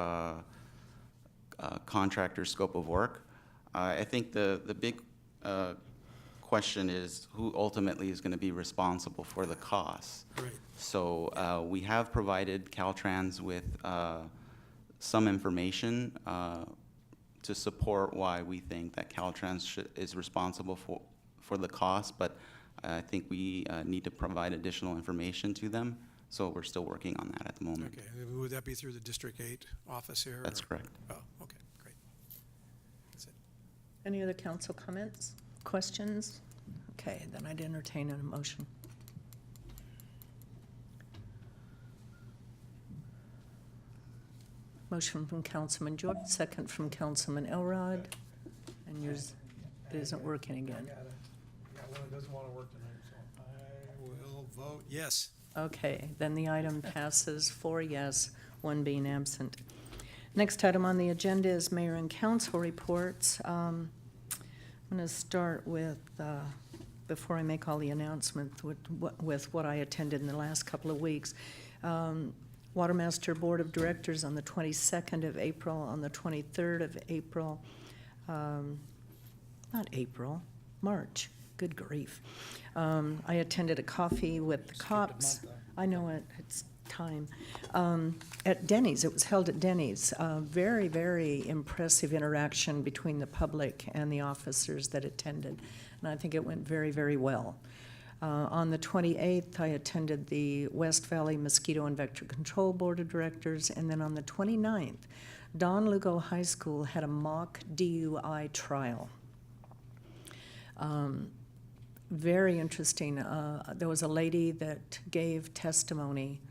contractor scope of work. I think the big question is who ultimately is going to be responsible for the costs.
Right.
So we have provided Caltrans with some information to support why we think that Caltrans is responsible for the cost, but I think we need to provide additional information to them. So we're still working on that at the moment.
Okay, would that be through the District 8 office here?
That's
or?
correct.
Oh, okay, great. That's it.
Any other council comments, questions? Okay, then I'd entertain a motion. Motion from Councilman George, second from Councilman Elrod. And yours, it isn't working again.
Yeah, one that doesn't want to work tonight, so I will vote yes.
Okay, then the item passes 4 yes, 1 being absent. Next item on the agenda is mayor and council reports. I'm going to start with, before I make all the announcements, with what I attended in the last couple of weeks. Watermaster Board of Directors on the 22nd of April, on the 23rd of April, March, good grief. I attended a coffee with the cops. I know it's time. At Denny's, it was held at Denny's. Very, very impressive interaction between the public and the officers that attended. And I think it went very, very well. On the 28th, I attended the West Valley Mosquito and Vector Control Board of Directors. And then on the 29th, Don Lugo High School had a mock DUI trial. Very interesting. There was a lady that gave testimony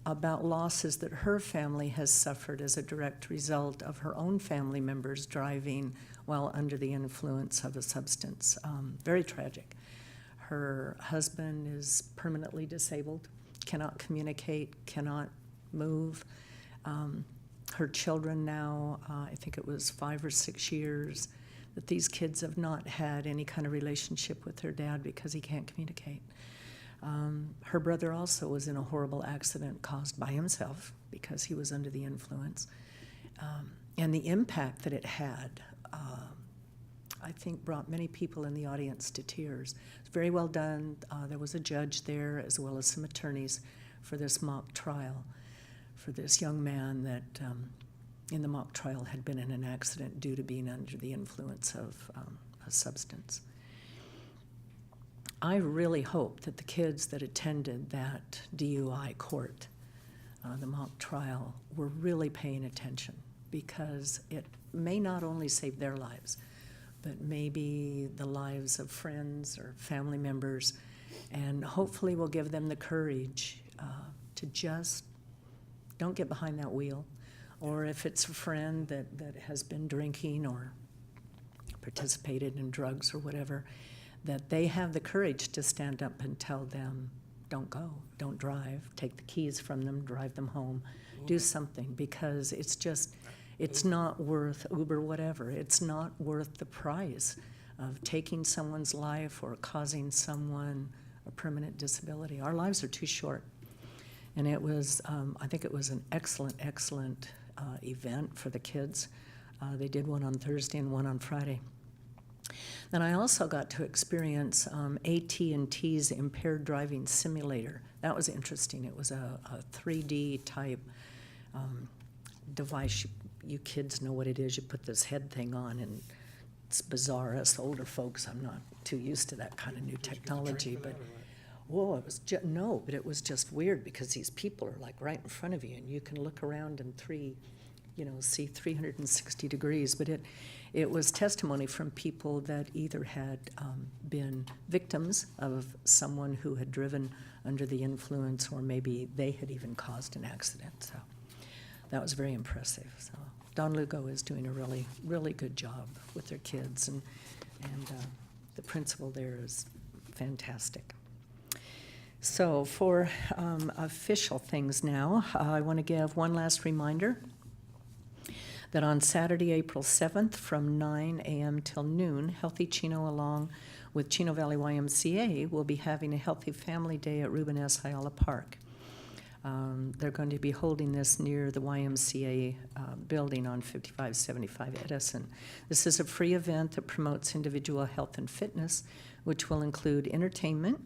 about losses that her family has suffered as a direct result of her own family members driving while under the influence of a substance. Very tragic. Her husband is permanently disabled, cannot communicate, cannot move. Her children now, I think it was 5 or 6 years, that these kids have not had any kind of relationship with their dad because he can't communicate. Her brother also was in a horrible accident caused by himself because he was under the influence. And the impact that it had, I think, brought many people in the audience to tears. It's very well done. There was a judge there as well as some attorneys for this mock trial for this young man that in the mock trial had been in an accident due to being under the influence of a substance. I really hope that the kids that attended that DUI court, the mock trial, were really paying attention, because it may not only save their lives, but maybe the lives of friends or family members, and hopefully will give them the courage to just don't get behind that wheel. Or if it's a friend that has been drinking or participated in drugs or whatever, that they have the courage to stand up and tell them, don't go, don't drive, take the keys from them, drive them home, do something, because it's not worth Uber, whatever. It's not worth the price of taking someone's life or causing someone a permanent disability. Our lives are too short. And it was, I think it was an excellent event for the kids. They did one on Thursday and one on Friday. Then I also got to experience AT&T's Impaired Driving Simulator. That was interesting. It was a 3D type device. You kids know what it is. You put this head thing on, and it's bizarre. Us older folks, I'm not too used to that kind of new technology, but whoa, it was no, but it was just weird because these people are like right in front of you, and you can look around and see 360 degrees. But it was testimony from people that either had been victims of someone who had driven under the influence, or maybe they had even caused an accident. that was very impressive. So Don Lugo is doing a really, really good job with their kids, and the principal there is fantastic. So for official things now, I want to give one last reminder that on Saturday, April 7th, from 9 a.m. till noon, Healthy Chino, along with Chino Valley YMCA, will be having a Healthy Family Day at Ruben S. Ayala Park. They're going to be holding this near the YMCA building on 5575 Edison. This is a free event that promotes individual health and fitness, which will include entertainment,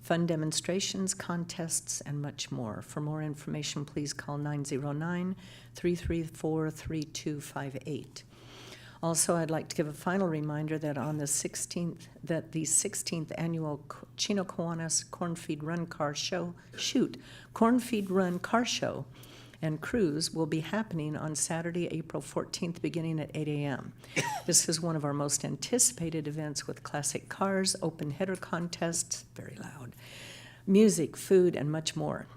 fun demonstrations, contests, and much more. For more information, please call 909-334-3258. Also, I'd like to give a final reminder that on the 16th, that the 16th annual Chino Kiwanis Cornfeed Run Car Show, Cornfeed Run Car Show and Cruise will be happening on Saturday, April 14th, beginning at 8 a.m. This is one of our most anticipated events with classic cars, open header contests, very loud, music, food, and much more.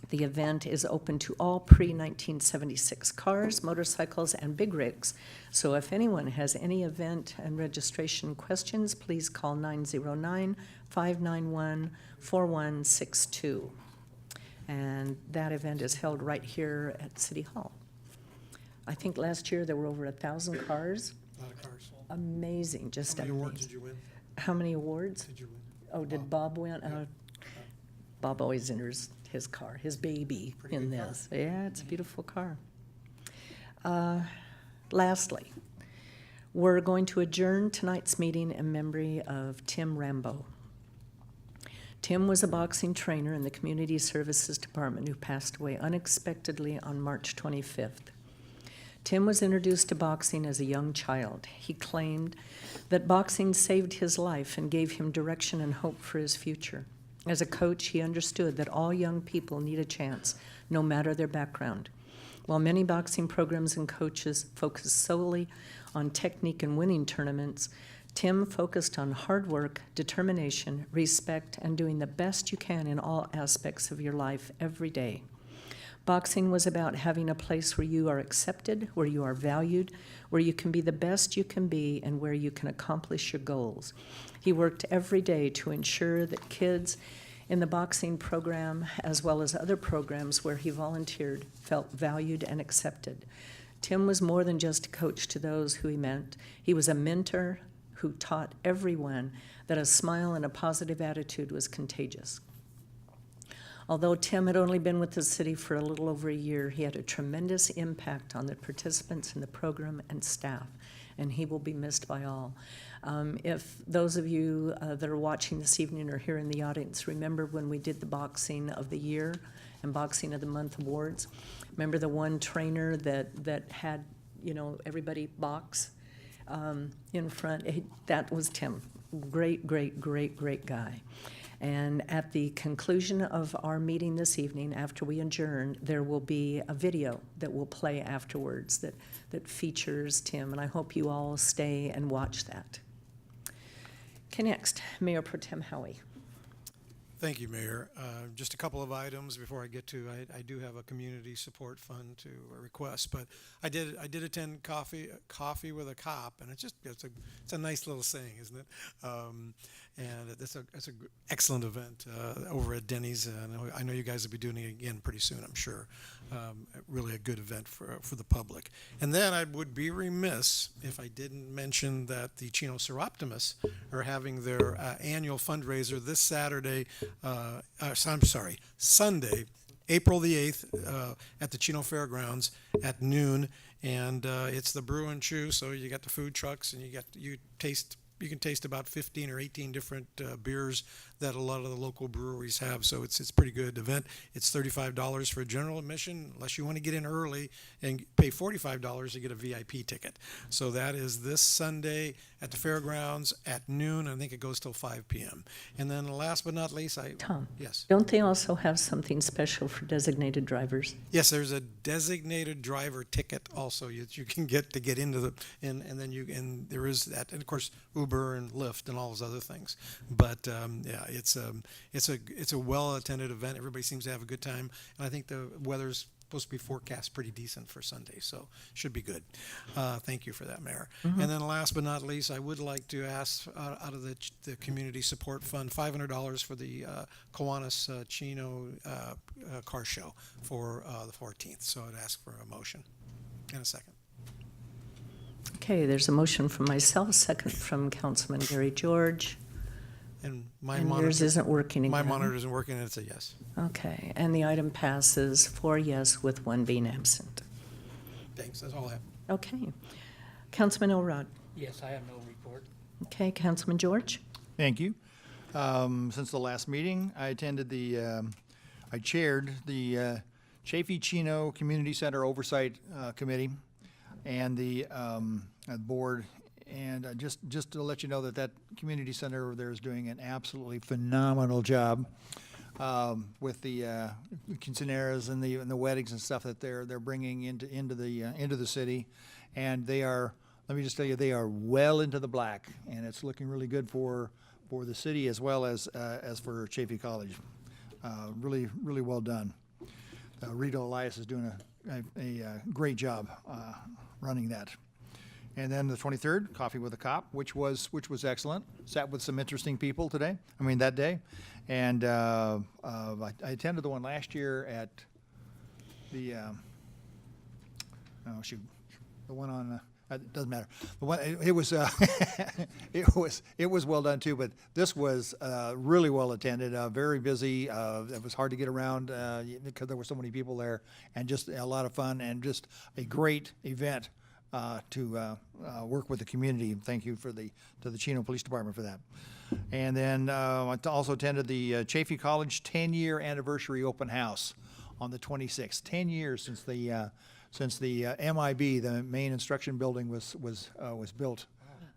The event is open to all pre-1976 cars, motorcycles, and big rigs. So if anyone has any event and registration questions, please call 909-591-4162. And that event is held right here at City Hall. I think last year there were over 1,000 cars.
A lot of cars.
Amazing, just
How many
amazing.
awards did you win?
How many awards?
Did you win?
Oh, did Bob win? Bob always enters his car, his baby
Pretty
in
good car.
this. Yeah, it's a beautiful car. Lastly, we're going to adjourn tonight's meeting in memory of Timb Rhambo. Tim was a boxing trainer in the Community Services Department who passed away unexpectedly on March 25th. Tim was introduced to boxing as a young child. He claimed that boxing saved his life and gave him direction and hope for his future. As a coach, he understood that all young people need a chance, no matter their background. While many boxing programs and coaches focus solely on technique and winning tournaments, Tim focused on hard work, determination, respect, and doing the best you can in all aspects of your life every day. Boxing was about having a place where you are accepted, where you are valued, where you can be the best you can be, and where you can accomplish your goals. He worked every day to ensure that kids in the boxing program, as well as other programs where he volunteered, felt valued and accepted. Tim was more than just a coach to those who he meant. He was a mentor who taught everyone that a smile and a positive attitude was contagious. Although Tim had only been with the city for a little over a year, he had a tremendous impact on the participants in the program and staff, and he will be missed by all. If those of you that are watching this evening or here in the audience remember when we did the Boxing of the Year and Boxing of the Month awards, remember the one trainer that had, everybody box in front? That was Tim. Great, great, great, great guy. And at the conclusion of our meeting this evening, after we adjourn, there will be a video that will play afterwards that features Tim, and I hope you all stay and watch that. Okay, next, Mayor Pro Tem Howie.
Thank you, Mayor. Just a couple of items before I get to, I do have a community support fund to request, but I did attend coffee with a cop, and it's a nice little saying, isn't it? And it's an excellent event over at Denny's. I know you guys will be doing it again pretty soon, I'm sure. Really a good event for the public. And then I would be remiss if I didn't mention that the Chino Seroptimus are having their annual fundraiser this Sunday, April the 8th, at the Chino Fairgrounds at noon. And it's the brew and chew, so you got the food trucks, and you can taste about 15 or 18 different beers that a lot of the local breweries have. So it's a pretty good event. It's $35 for general admission, unless you want to get in early and pay $45 to get a VIP ticket. So that is this Sunday at the fairgrounds at noon. I think it goes till 5 p.m. And then last but not least,
Tom,
yes.
Don't they also have something special for designated drivers?
Yes, there's a designated driver ticket also you can get to get into the and then there is that, and of course Uber and Lyft and all those other things. But yeah, it's a well attended event. Everybody seems to have a good time, and I think the weather's supposed to be forecast pretty decent for Sunday, so should be good. Thank you for that, Mayor. And then last but not least, I would like to ask out of the Community Support Fund, $500 for the Kiwanis Chino car show for the 14th. So I'd ask for a motion and a second.
Okay, there's a motion from myself, second from Councilman Gary George.
And my
And
monitor
yours isn't working
My
again.
monitor isn't working, and it's a yes.
Okay, and the item passes 4 yes with 1 being absent.
Thanks. That's all I have.
Okay. Councilman Elrod.
Yes, I have no report.
Okay, Councilman George.
Thank you. Since the last meeting, I chaired the Chafee Chino Community Center Oversight Committee and the board. And just to let you know that community center over there is doing an absolutely phenomenal job with the quinceaneras and the weddings and stuff that they're bringing into the city, and they are. Let me just tell you, they are well into the black, and it's looking really good for the city as well as for Chafee College. Really well done. Rita Elias is doing a great job running that. And then the 23rd, Coffee with a Cop, which was excellent. Sat with some interesting people that day. And I attended the one last year at the, the one on, it doesn't matter. The one, it was, it was well done too, but this was really well attended, very busy. It was hard to get around because there were so many people there, and just a lot of fun and just a great event to work with the community. Thank you to the Chino Police Department for that. And then I also attended the Chafee College 10-year anniversary open house on the 26th. 10 years since the MIB, the main instruction building, was built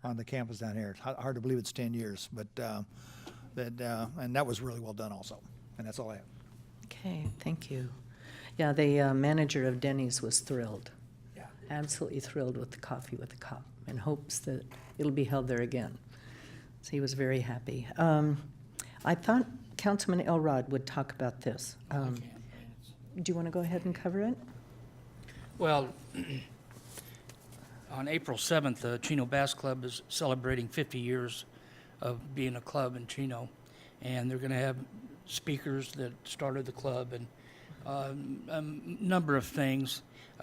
on the campus down here. It's hard to believe it's 10 years, but and that was really well done also. And that's all I have.
Okay, thank you. Yeah, the manager of Denny's was thrilled. Absolutely thrilled with the Coffee with the Cop, and hopes that it'll be held there again. So he was very happy. I thought Councilman Elrod would talk about this. Do you want to go ahead and cover it?
Well, on April 7th, the Chino Bass Club is celebrating 50 years of being a club in Chino, and they're going to have speakers that started the club and a number of things.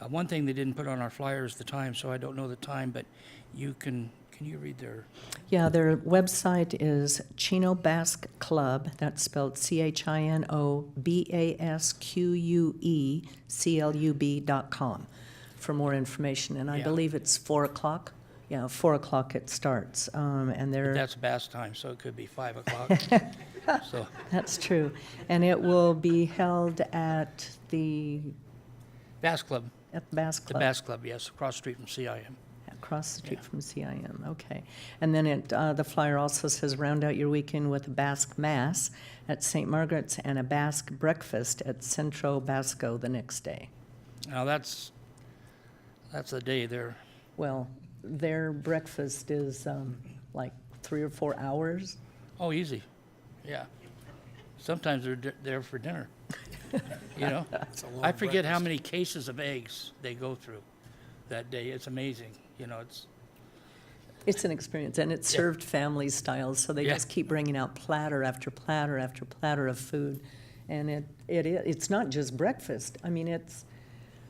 One thing they didn't put on our flyer is the time, so I don't know the time, but can you read their?
Yeah, their website is Chino Basque Club. That's spelled ChinoBasqueClub.com for more information. And I believe it's 4 o'clock. Yeah, 4 o'clock it starts. And they're.
That's bass time, so it could be 5 o'clock. So.
That's true. And it will be held at the
Bass Club.
At the Bass Club.
The Bass Club, yes, across the street from CIM.
Across the street from CIM, okay. And then the flyer also says round out your weekend with a Basque Mass at St. Margaret's and a Basque breakfast at Centro Basco the next day.
Now that's the day there.
Well, their breakfast is like 3 or 4 hours.
Oh, easy, yeah. Sometimes they're there for dinner. You know, I forget how many cases of eggs they go through that day. It's amazing. You know,
it's an experience, and it's served family style, so they just keep bringing out platter after platter after platter of food, and it's not just breakfast. I mean, it's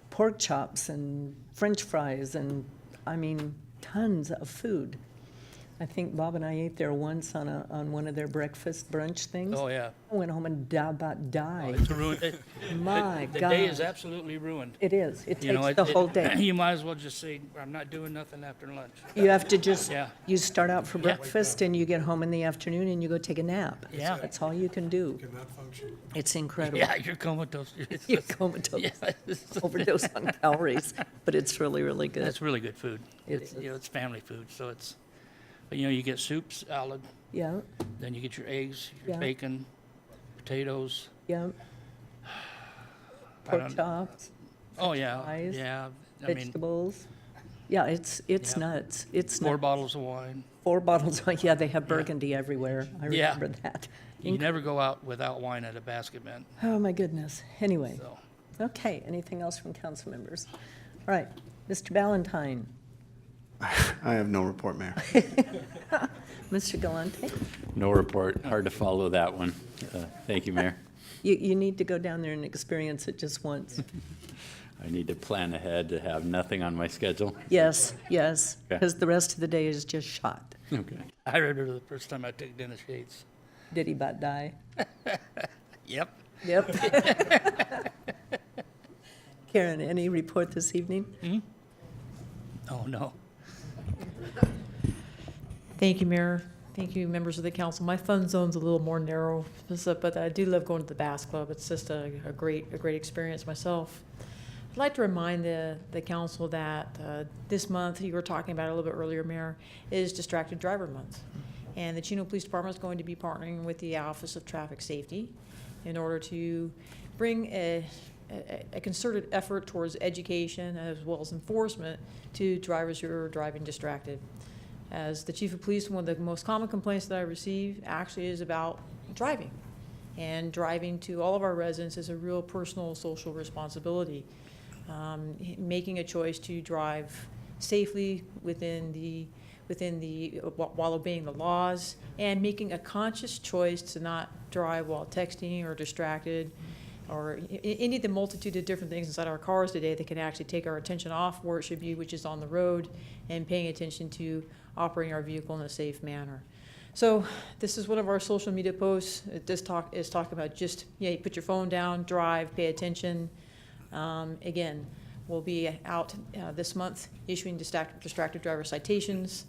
pork chops and French fries, and I mean, tons of food. I think Bob and I ate there once on one of their breakfast brunch things.
Oh, yeah.
I went home and about died.
Oh, it's ruined.
My God.
The day is absolutely ruined.
It is. It takes the whole day.
You might as well just say, I'm not doing nothing after lunch.
You have to just, you start out for breakfast and you get home in the afternoon and you go take a nap.
Yeah.
That's all you can do.
Cannot function.
It's incredible.
Yeah, you're comatose.
You're comatose. Overdose on calories, but it's really, really good.
It's really good food.
It's
family food, so it's. But, you get soup, salad.
Yeah.
Then you get your eggs, your bacon, potatoes.
Yeah. Pork chops.
Oh, yeah.
Fries,
yeah.
Vegetables. Yeah, it's nuts. It's
4 bottles of wine.
4 bottles. Yeah, they have Burgundy everywhere. I remember that.
You never go out without wine at a basket event.
Oh, my goodness. Anyway.
So.
Okay, anything else from council members? All right, Mr. Ballantyne.
I have no report, Mayor.
Mr. Galante.
No report. Hard to follow that one. Thank you, Mayor.
You need to go down there and experience it just once.
I need to plan ahead to have nothing on my schedule.
Yes, yes,
Okay.
because the rest of the day is just shot.
Okay.
I remember the first time I took Dennis Yates.
Did he about die?
Yep.
Yep. Karen, any report this evening?
Oh, no.
Thank you, Mayor. Thank you, members of the council. My fun zone's a little more narrow, but I do love going to the Bass Club. It's just a great experience myself. I'd like to remind the council that this month, you were talking about it a little bit earlier, Mayor, is Distracted Driver Month. And the Chino Police Department is going to be partnering with the Office of Traffic Safety in order to bring a concerted effort towards education as well as enforcement to drivers who are driving distracted. As the chief of police, one of the most common complaints that I receive actually is about driving. And driving to all of our residents is a real personal social responsibility. Making a choice to drive safely while obeying the laws, and making a conscious choice to not drive while texting or distracted, or any of the multitude of different things inside our cars today that can actually take our attention off where it should be, which is on the road, and paying attention to operating our vehicle in a safe manner. So this is one of our social media posts. This talk is talking about just, you put your phone down, drive, pay attention. Again, we'll be out this month issuing distracted driver citations.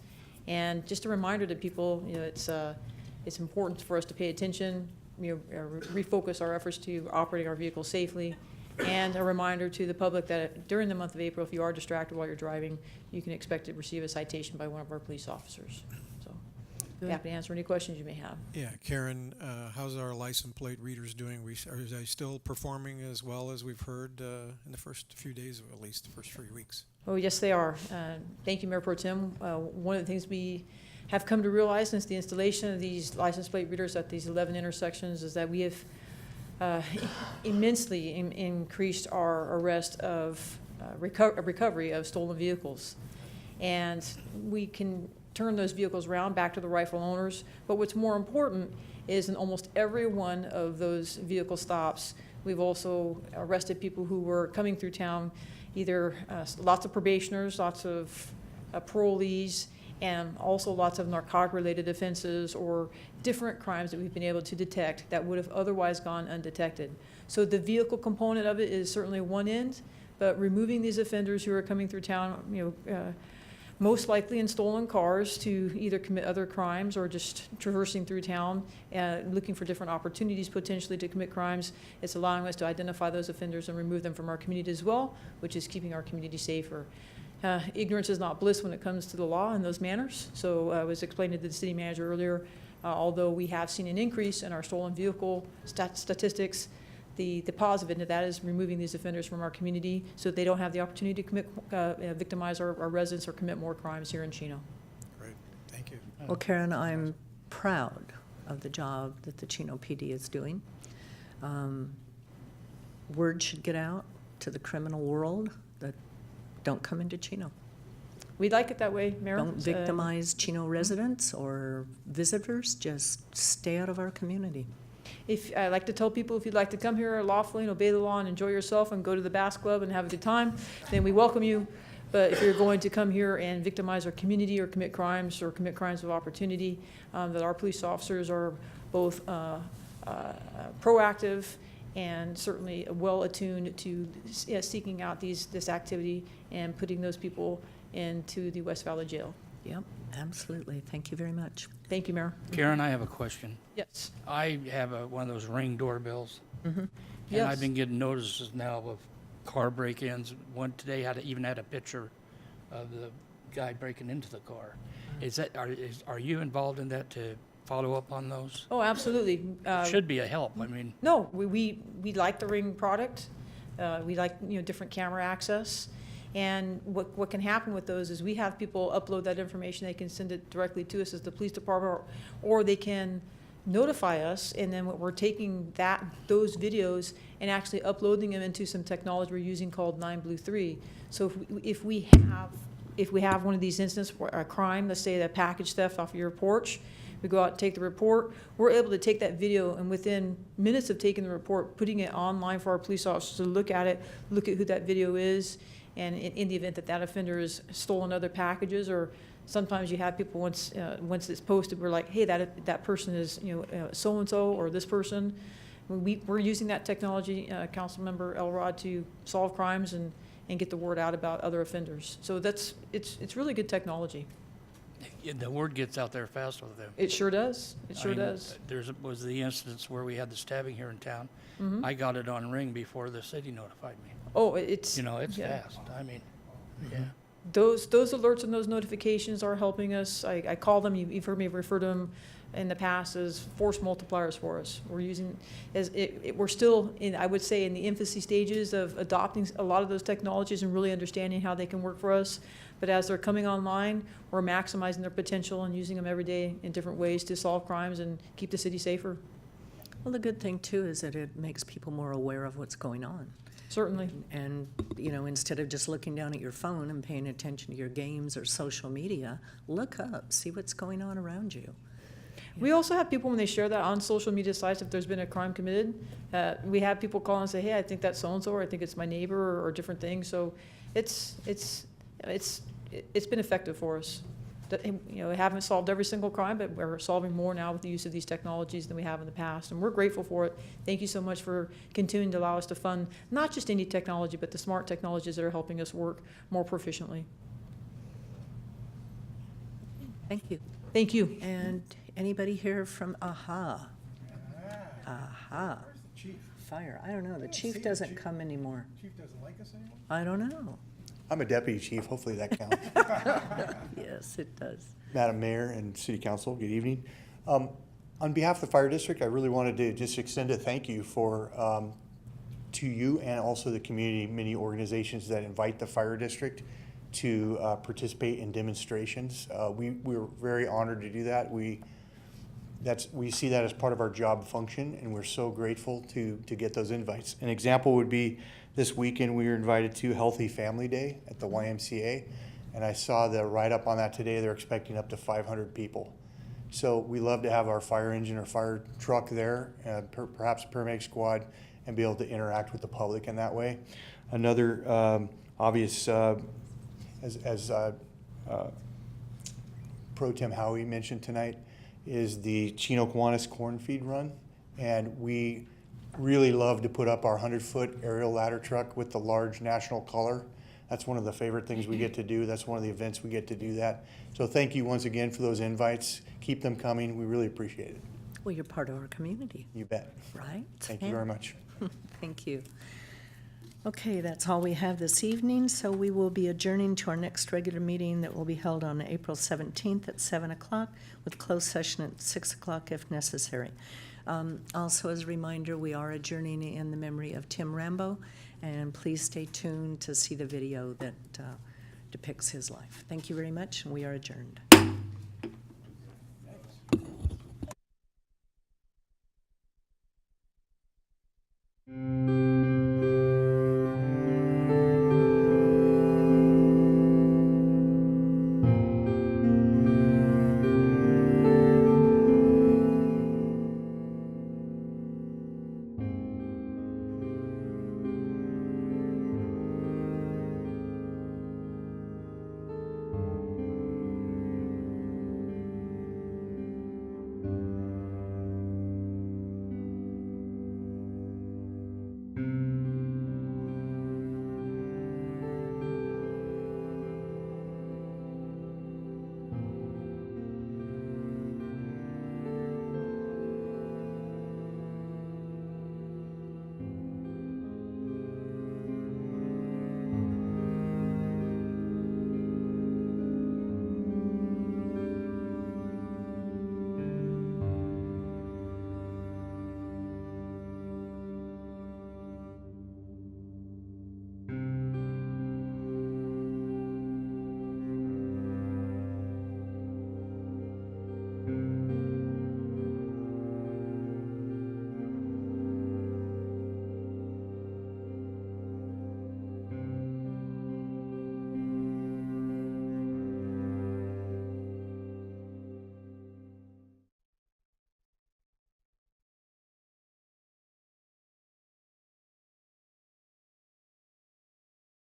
And just a reminder to people, it's important for us to pay attention, refocus our efforts to operating our vehicles safely. And a reminder to the public that during the month of April, if you are distracted while you're driving, you can expect to receive a citation by one of our police officers. So, happy to answer any questions you may have.
Yeah, Karen, how's our license plate readers doing? Are they still performing as well as we've heard in the first few days, or at least the first 3 weeks?
Oh, yes, they are. Thank you, Mayor Pro Tem. One of the things we have come to realize since the installation of these license plate readers at these 11 intersections is that we have immensely increased our arrest of recovery of stolen vehicles. And we can turn those vehicles around back to the rightful owners. But what's more important is in almost every one of those vehicle stops, we've also arrested people who were coming through town, either lots of probationers, lots of parolees, and also lots of narcotic-related offenses or different crimes that we've been able to detect that would have otherwise gone undetected. So the vehicle component of it is certainly one end, but removing these offenders who are coming through town, most likely in stolen cars to either commit other crimes or just traversing through town, looking for different opportunities potentially to commit crimes. It's allowing us to identify those offenders and remove them from our community as well, which is keeping our community safer. Ignorance is not bliss when it comes to the law and those manners. So I was explaining to the city manager earlier, although we have seen an increase in our stolen vehicle statistics, the positive end of that is removing these offenders from our community so that they don't have the opportunity to commit, victimize our residents or commit more crimes here in Chino.
Great, thank you.
Well, Karen, I'm proud of the job that the Chino PD is doing. Word should get out to the criminal world that don't come into Chino.
We'd like it that way, Mayor.
Don't victimize Chino residents or visitors, just stay out of our community.
If I like to tell people, if you'd like to come here lawfully and obey the law and enjoy yourself and go to the Bass Club and have a good time, then we welcome you. But if you're going to come here and victimize our community or commit crimes of opportunity, that our police officers are both proactive and certainly well attuned to seeking out this activity and putting those people into the West Valley Jail.
Yep, absolutely. Thank you very much.
Thank you, Mayor.
Karen, I have a question.
Yes.
I have one of those Ring doorbells.
Mm-hmm.
And
Yes.
I've been getting notices now of car break-ins. One today even had a picture of the guy breaking into the car. Are you involved in that to follow up on those?
Oh, absolutely.
Should be a help. I mean,
No, we like the Ring product. We like different camera access. And what can happen with those is we have people upload that information. They can send it directly to us as the police department, or they can notify us, and then we're taking those videos and actually uploading them into some technology we're using called 9Blue3. So if we have one of these instances where a crime, let's say a package theft off your porch, we go out and take the report, we're able to take that video and within minutes of taking the report, putting it online for our police officers to look at it, look at who that video is, and in the event that that offender has stolen other packages, or sometimes you have people once it's posted, we're like, hey, that person is so-and-so or this person. We're using that technology, Councilmember Elrod, to solve crimes and get the word out about other offenders. So it's really good technology.
Yeah, the word gets out there fast with them.
It sure does. It sure does.
Was the instance where we had the stabbing here in town.
Mhm.
I got it on Ring before the city notified me.
Oh, it's
It's
yeah.
fast. I mean, yeah.
Those alerts and those notifications are helping us. I call them, you've heard me refer to them in the past as force multipliers for us. We're using, we're still in, I would say, in the infancy stages of adopting a lot of those technologies and really understanding how they can work for us. But as they're coming online, we're maximizing their potential and using them every day in different ways to solve crimes and keep the city safer.
Well, the good thing too is that it makes people more aware of what's going on.
Certainly.
And, instead of just looking down at your phone and paying attention to your games or social media, look up, see what's going on around you.
We also have people, when they share that on social media sites, if there's been a crime committed, we have people call and say, hey, I think that's so-and-so, or I think it's my neighbor, or different things. So it's been effective for us. We haven't solved every single crime, but we're solving more now with the use of these technologies than we have in the past, and we're grateful for it. Thank you so much for continuing to allow us to fund not just any technology, but the smart technologies that are helping us work more proficiently.
Thank you.
Thank you.
And anybody here from AHA? AHA.
Chief.
Fire. I don't know. The chief doesn't come anymore.
Chief doesn't like us anymore?
I don't know.
I'm a deputy chief. Hopefully that counts.
Yes, it does.
Madam Mayor and City Council, good evening. On behalf of the Fire District, I really wanted to just extend a thank you to you and also the community, many organizations that invite the Fire District to participate in demonstrations. We're very honored to do that. We see that as part of our job function, and we're so grateful to get those invites. An example would be this weekend we were invited to Healthy Family Day at the YMCA, and I saw the write-up on that today. They're expecting up to 500 people. So we love to have our fire engine or fire truck there, perhaps a paramedic squad, and be able to interact with the public in that way. Another obvious, as Pro Tem Howie mentioned tonight, is the Chino Kiwanis Corn Feed Run, and we really love to put up our 100-foot aerial ladder truck with the large national color. That's one of the favorite things we get to do. That's one of the events we get to do that. So thank you once again for those invites. Keep them coming. We really appreciate it.
Well, you're part of our community.
You bet.
Right?
Thank you very much.
Thank you. Okay, that's all we have this evening, so we will be adjourning to our next regular meeting that will be held on April 17th at 7 o'clock, with closed session at 6 o'clock if necessary. Also, as a reminder, we are adjourning in the memory of Timb Rhambo, and please stay tuned to see the video that depicts his life. Thank you very much, and we are adjourned.